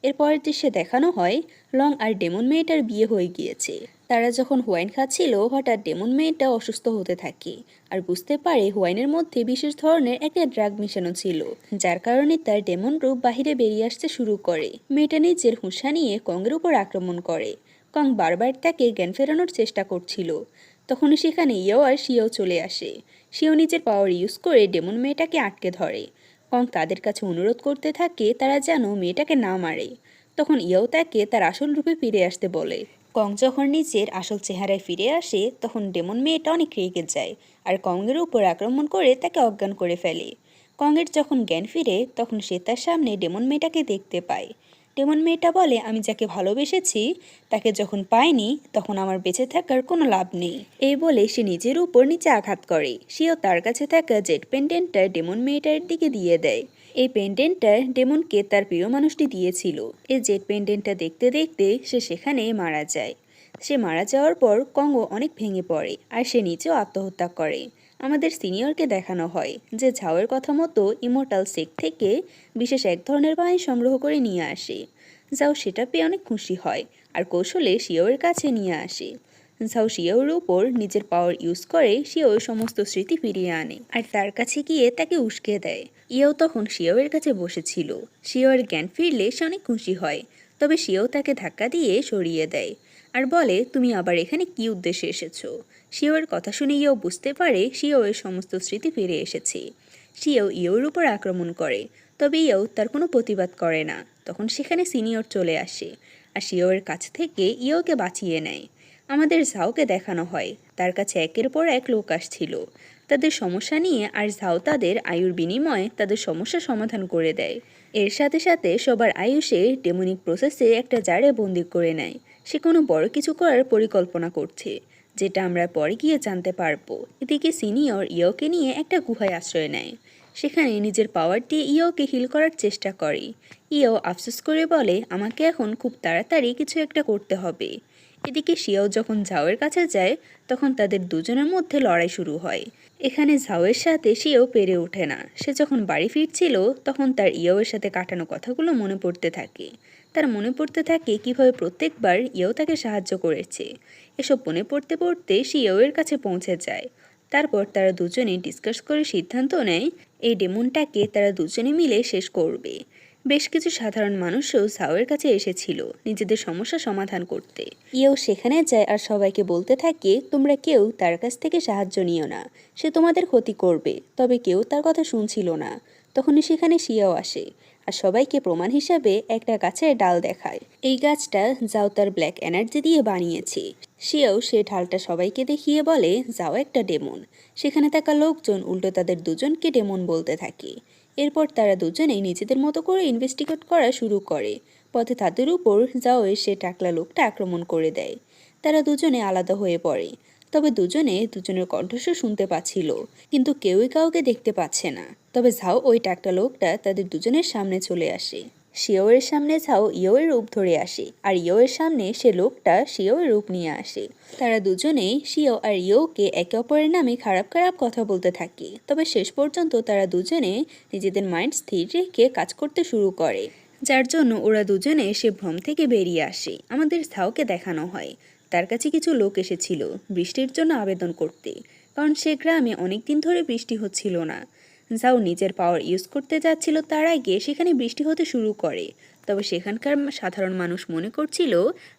এর পরের দৃশ্যে দেখানো হয় লং আর ডেমন মেয়েটার বিয়ে হয়ে গিয়েছে। তারা যখন হোয়াইন খাচ্ছিল, হঠাৎ ডেমন মেয়েটা অসুস্থ হতে থাকে, আর বুঝতে পারে হোয়াইনের মধ্যে বিশেষ ধরনের একটা ড্রাগ মিশানো ছিল, যার কারণে তার ডেমন রূপ বাহিরে বেরিয়ে আসতে শুরু করে। মেয়েটা নিজের হুঁশা নিয়ে কংয়ের উপর আক্রমণ করে। কং বারবার তাকে জ্ঞান ফেরানোর চেষ্টা করছিল। তখনই সেখানে ইয়ো আর শিও চলে আসে। শিও নিজের পাওয়ার ইউজ করে ডেমন মেয়েটাকে আটকে ধরে। কং তাদের কাছে অনুরোধ করতে থাকে তারা যেন মেয়েটাকে না মারে। তখন ইয়ো তাকে তার আসল রূপে ফিরে আসতে বলে। কং যখন নিজের আসল চেহারায় ফিরে আসে, তখন ডেমন মেয়েটা অনেক রেগে যায়, আর কংয়ের উপর আক্রমণ করে তাকে অজ্ঞান করে ফেলে। কংয়ের যখন জ্ঞান ফিরে, তখন সে তার সামনে ডেমন মেয়েটাকে দেখতে পায়। ডেমন মেয়েটা বলে, আমি যাকে ভালোবেসেছি তাকে যখন পাইনি, তখন আমার বেঁচে থাকার কোনো লাভ নেই। এই বলে সে নিজের উপর নিচে আঘাত করে। সেও তার কাছে থাকা জেট পেন্ডেন্টটা ডেমন মেয়েটার দিকে দিয়ে দেয়। এই পেন্ডেন্টটা ডেমনকে তার প্রিয় মানুষটি দিয়েছিল। এই জেট পেন্ডেন্টটা দেখতে দেখতে সে সেখানে মারা যায়। সে মারা যাওয়ার পর কংও অনেক ভেঙে পড়ে, আর সে নিজেও আত্মহত্যা করে। আমাদের সিনিয়রকে দেখানো হয় যে ঝাওয়ের কথা মতো ইমোর্টাল সেক থেকে বিশেষ এক ধরনের পানি সংগ্রহ করে নিয়ে আসে। ঝাও সেটা পেয়ে অনেক খুশি হয়, আর কৌশলে শিওর কাছে নিয়ে আসে। ঝাও শিওর উপর নিজের পাওয়ার ইউজ করে শিওর সমস্ত স্মৃতি ফিরিয়ে আনে, আর তার কাছে গিয়ে তাকে উস্কে দেয়। ইয়েও তখন শিওর কাছে বসেছিল। শিওর জ্ঞান ফিরলে সে অনেক খুশি হয়, তবে শিও তাকে ধাক্কা দিয়ে সরিয়ে দেয়, আর বলে, তুমি আবার এখানে কি উদ্দেশ্যে এসেছো? শিওর কথা শুনে ইয়েও বুঝতে পারে শিওর সমস্ত স্মৃতি ফিরে এসেছে। শিও ইয়োর উপর আক্রমণ করে, তবে ইয়েও তার কোনো প্রতিবাদ করে না। তখন সেখানে সিনিয়র চলে আসে, আর শিওর কাছ থেকে ইয়োকে বাঁচিয়ে নেয়। আমাদের ঝাওকে দেখানো হয়, তার কাছে একের পর এক লোক আসছিল তাদের সমস্যা নিয়ে, আর ঝাও তাদের আয়ুর বিনিময়ে তাদের সমস্যা সমাধান করে দেয়। এর সাথে সাথে সবার আয়ুষে ডেমনিক প্রসেসে একটা জারে বন্দি করে নেয়। সে কোনো বড় কিছু করার পরিকল্পনা করছে, যেটা আমরা পরে গিয়ে জানতে পারবো। এদিকে সিনিয়র ইয়োকে নিয়ে একটা গুহায় আশ্রয় নেয়। সেখানে নিজের পাওয়ার দিয়ে ইয়োকে হিল করার চেষ্টা করে। ইয়ো আফসোস করে বলে, আমাকে এখন খুব তাড়াতাড়ি কিছু একটা করতে হবে। এদিকে শিয়াও যখন ঝাওয়ের কাছে যায় তখন তাদের দুজনের মধ্যে লড়াই শুরু হয়। এখানে ঝাওয়ের সাথে শিয়াও পেরে ওঠে না। সে যখন বাড়ি ফিরছিল তখন তার ইয়োর সাথে কাটানো কথাগুলো মনে পড়তে থাকে। তার মনে পড়তে থাকে কিভাবে প্রত্যেকবার ইয়ো তাকে সাহায্য করেছে। এসব মনে পড়তে পড়তে সে ইয়োর কাছে পৌঁছে যায়। তারপর তারা দুজনে ডিসকাস করে সিদ্ধান্ত নেয় এই ডেমনটাকে তারা দুজনে মিলে শেষ করবে। বেশ কিছু সাধারণ মানুষও ঝাওয়ের কাছে এসেছিল নিজেদের সমস্যা সমাধান করতে। ইয়েও সেখানে যায় আর সবাইকে বলতে থাকে, তোমরা কেউ তার কাছ থেকে সাহায্য নিও না, সে তোমাদের ক্ষতি করবে। তবে কেউ তার কথা শুনছিল না। তখনই সেখানে শিয়াও আসে আর সবাইকে প্রমাণ হিসাবে একটা গাছের ডাল দেখায়। এই গাছটা জাও তার ব্ল্যাক এনার্জি দিয়ে বানিয়েছে। শিয়াও সে ঢালটা সবাইকে দেখিয়ে বলে, জাও একটা ডেমন। সেখানে থাকা লোকজন উল্টো তাদের দুজনকে ডেমন বলতে থাকে। এরপর তারা দুজনেই নিজেদের মতো করে ইনভেস্টিগেট করা শুরু করে। পথে তাদের উপর জাও এসে টাকলা লোকটা আক্রমণ করে দেয়। তারা দুজনে আলাদা হয়ে পড়ে। তবে দুজনে দুজনের কণ্ঠস্বর শুনতে পাচ্ছিল, কিন্তু কেউই কাউকে দেখতে পাচ্ছে না। তবে ঝাও ওই টাকলা লোকটা তাদের দুজনের সামনে চলে আসে। শিওয়ের সামনে ঝাও ইয়োয়ের রূপ ধরে আসে আর ইয়োয়ের সামনে সে লোকটা শিওয়ের রূপ নিয়ে আসে। তারা দুজনেই শিও আর ইয়োকে একে অপরের নামে খারাপ খারাপ কথা বলতে থাকে। তবে শেষ পর্যন্ত তারা দুজনে নিজেদের মাইন্ড স্থির রেখে কাজ করতে শুরু করে, যার জন্য ওরা দুজনে সে ভ্রম থেকে বেরিয়ে আসে। আমাদের ঝাওকে দেখানো হয় তার কাছে কিছু লোক এসেছিল বৃষ্টির জন্য আবেদন করতে, কারণ সে গ্রামে অনেক দিন ধরে বৃষ্টি হচ্ছিল না। ঝাও নিজের পাওয়ার ইউজ করতে যাচ্ছিল, তার আগে সেখানে বৃষ্টি হতে শুরু করে। তবে সেখানকার সাধারণ মানুষ মনে করছিল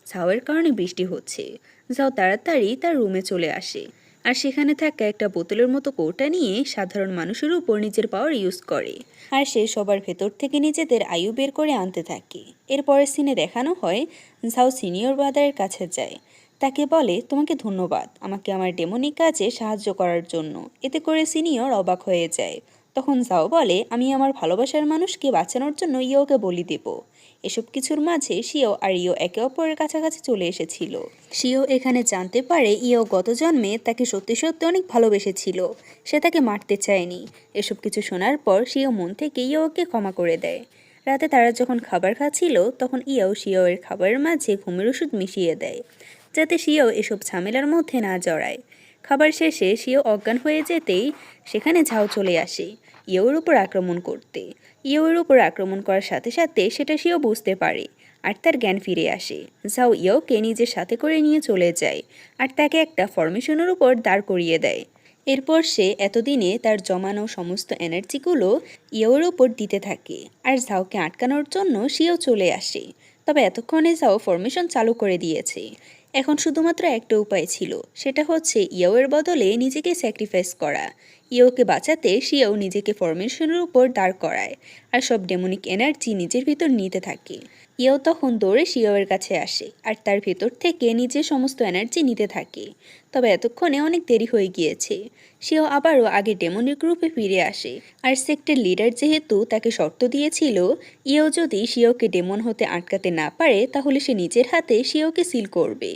ঝাওয়ের কারণে বৃষ্টি হচ্ছে। ঝাও তাড়াতাড়ি তার রুমে চলে আসে আর সেখানে থাকা একটা বোতলের মতো কৌটা নিয়ে সাধারণ মানুষের উপর নিজের পাওয়ার ইউজ করে আর সে সবার ভেতর থেকে নিজেদের আয়ু বের করে আনতে থাকে। এরপরের সিনে দেখানো হয় ঝাও সিনিয়র ব্রাদারের কাছে যায়। তাকে বলে, তোমাকে ধন্যবাদ আমাকে আমার ডেমনিক কাজে সাহায্য করার জন্য। এতে করে সিনিয়র অবাক হয়ে যায়। তখন ঝাও বলে, আমি আমার ভালোবাসার মানুষকে বাঁচানোর জন্য ইয়োকে বলি দেব। এসব কিছুর মাঝে শিও আর ইয়ো একে অপরের কাছাকাছি চলে এসেছিল। শিও এখানে জানতে পারে ইয়ো গত জন্মে তাকে সত্যি সত্যি অনেক ভালোবেসেছিল, সে তাকে মারতে চায়নি। এসব কিছু শোনার পর শিও মন থেকে ইয়োকে ক্ষমা করে দেয়। রাতে তারা যখন খাবার খাচ্ছিল তখন ইয়ো শিওয়ের খাবারের মাঝে ঘুমের ওষুধ মিশিয়ে দেয়, যাতে শিও এসব ঝামেলার মধ্যে না জড়ায়। খাবার শেষে শিও অজ্ঞান হয়ে যেতেই সেখানে ঝাও চলে আসে ইয়োর উপর আক্রমণ করতে। ইয়োর উপর আক্রমণ করার সাথে সাথে সেটা শিও বুঝতে পারে আর তার জ্ঞান ফিরে আসে। ঝাও ইয়োকে নিজের সাথে করে নিয়ে চলে যায় আর তাকে একটা ফরমেশনের উপর দাঁড় করিয়ে দেয়। এরপর সে এতদিনে তার জমানো সমস্ত এনার্জিগুলো ইয়োর উপর দিতে থাকে আর ঝাওকে আটকানোর জন্য শিও চলে আসে। তবে এতক্ষণে ঝাও ফরমেশন চালু করে দিয়েছে। এখন শুধুমাত্র একটা উপায় ছিল, সেটা হচ্ছে ইয়োর বদলে নিজেকে স্যাক্রিফাইস করা। ইয়োকে বাঁচাতে শিও নিজেকে ফরমেশনের উপর দাঁড় করায় আর সব ডেমনিক এনার্জি নিজের ভিতর নিতে থাকে। ইয়ো তখন দৌড়ে শিওয়ের কাছে আসে আর তার ভেতর থেকে নিজের সমস্ত এনার্জি নিতে থাকে। তবে এতক্ষণে অনেক দেরি হয়ে গিয়েছে। শিও আবারও আগে ডেমনিক গ্রুপে ফিরে আসে আর সেক্টর লিডার যেহেতু তাকে শর্ত দিয়েছিল ইয়ো যদি শিওকে ডেমন হতে আটকাতে না পারে তাহলে সে নিজের হাতে শিওকে সিল করবে।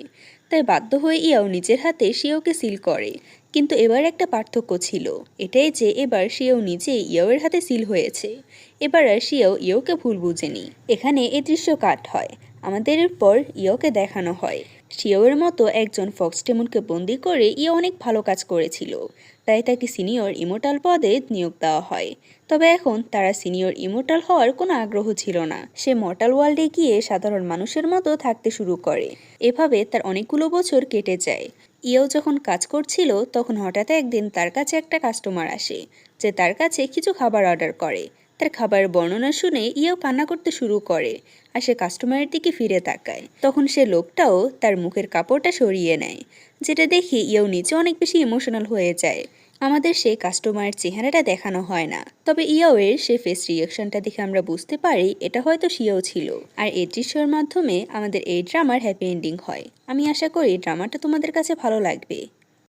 তাই বাধ্য হয়ে ইয়ো নিজের হাতে শিওকে সিল করে। কিন্তু এবার একটা পার্থক্য ছিল, এটাই যে এবার শিও নিজেই ইয়োর হাতে সিল হয়েছে। এবার আর শিও ইয়োকে ভুল বুঝেনি। এখানে এই দৃশ্য কাট হয়। আমাদের এরপর ইয়োকে দেখানো হয় শিওর মতো একজন ফক্স ডেমনকে বন্দি করে ইয়ো অনেক ভালো কাজ করেছিল, তাই তাকে সিনিয়র ইমোর্টাল পদে নিয়োগ দেওয়া হয়। তবে এখন তারা সিনিয়র ইমোর্টাল হওয়ার কোনো আগ্রহ ছিল না। সে মর্টাল ওয়ার্ল্ডে গিয়ে সাধারণ মানুষের মতো থাকতে শুরু করে। এভাবে তার অনেকগুলো বছর কেটে যায়। ইয়ো যখন কাজ করছিল তখন হঠাৎ একদিন তার কাছে একটা কাস্টমার আসে যে তার কাছে কিছু খাবার অর্ডার করে। তার খাবারের বর্ণনা শুনে ইয়ো কান্না করতে শুরু করে আর সে কাস্টমারের দিকে ফিরে তাকায়। তখন সে লোকটাও তার মুখের কাপড়টা সরিয়ে নেয়, যেটা দেখে ইয়ো নিচে অনেক বেশি ইমোশনাল হয়ে যায়। আমাদের সেই কাস্টমারের চেহারাটা দেখানো হয় না, তবে ইয়োর সে ফেস রিয়াকশনটা দেখে আমরা বুঝতে পারি এটা হয়তো শিও ছিল। আর এই দৃশ্যের মাধ্যমে আমাদের এই ড্রামার হ্যাপি এন্ডিং হয়। আমি আশা করি ড্রামাটা তোমাদের কাছে ভালো লাগবে।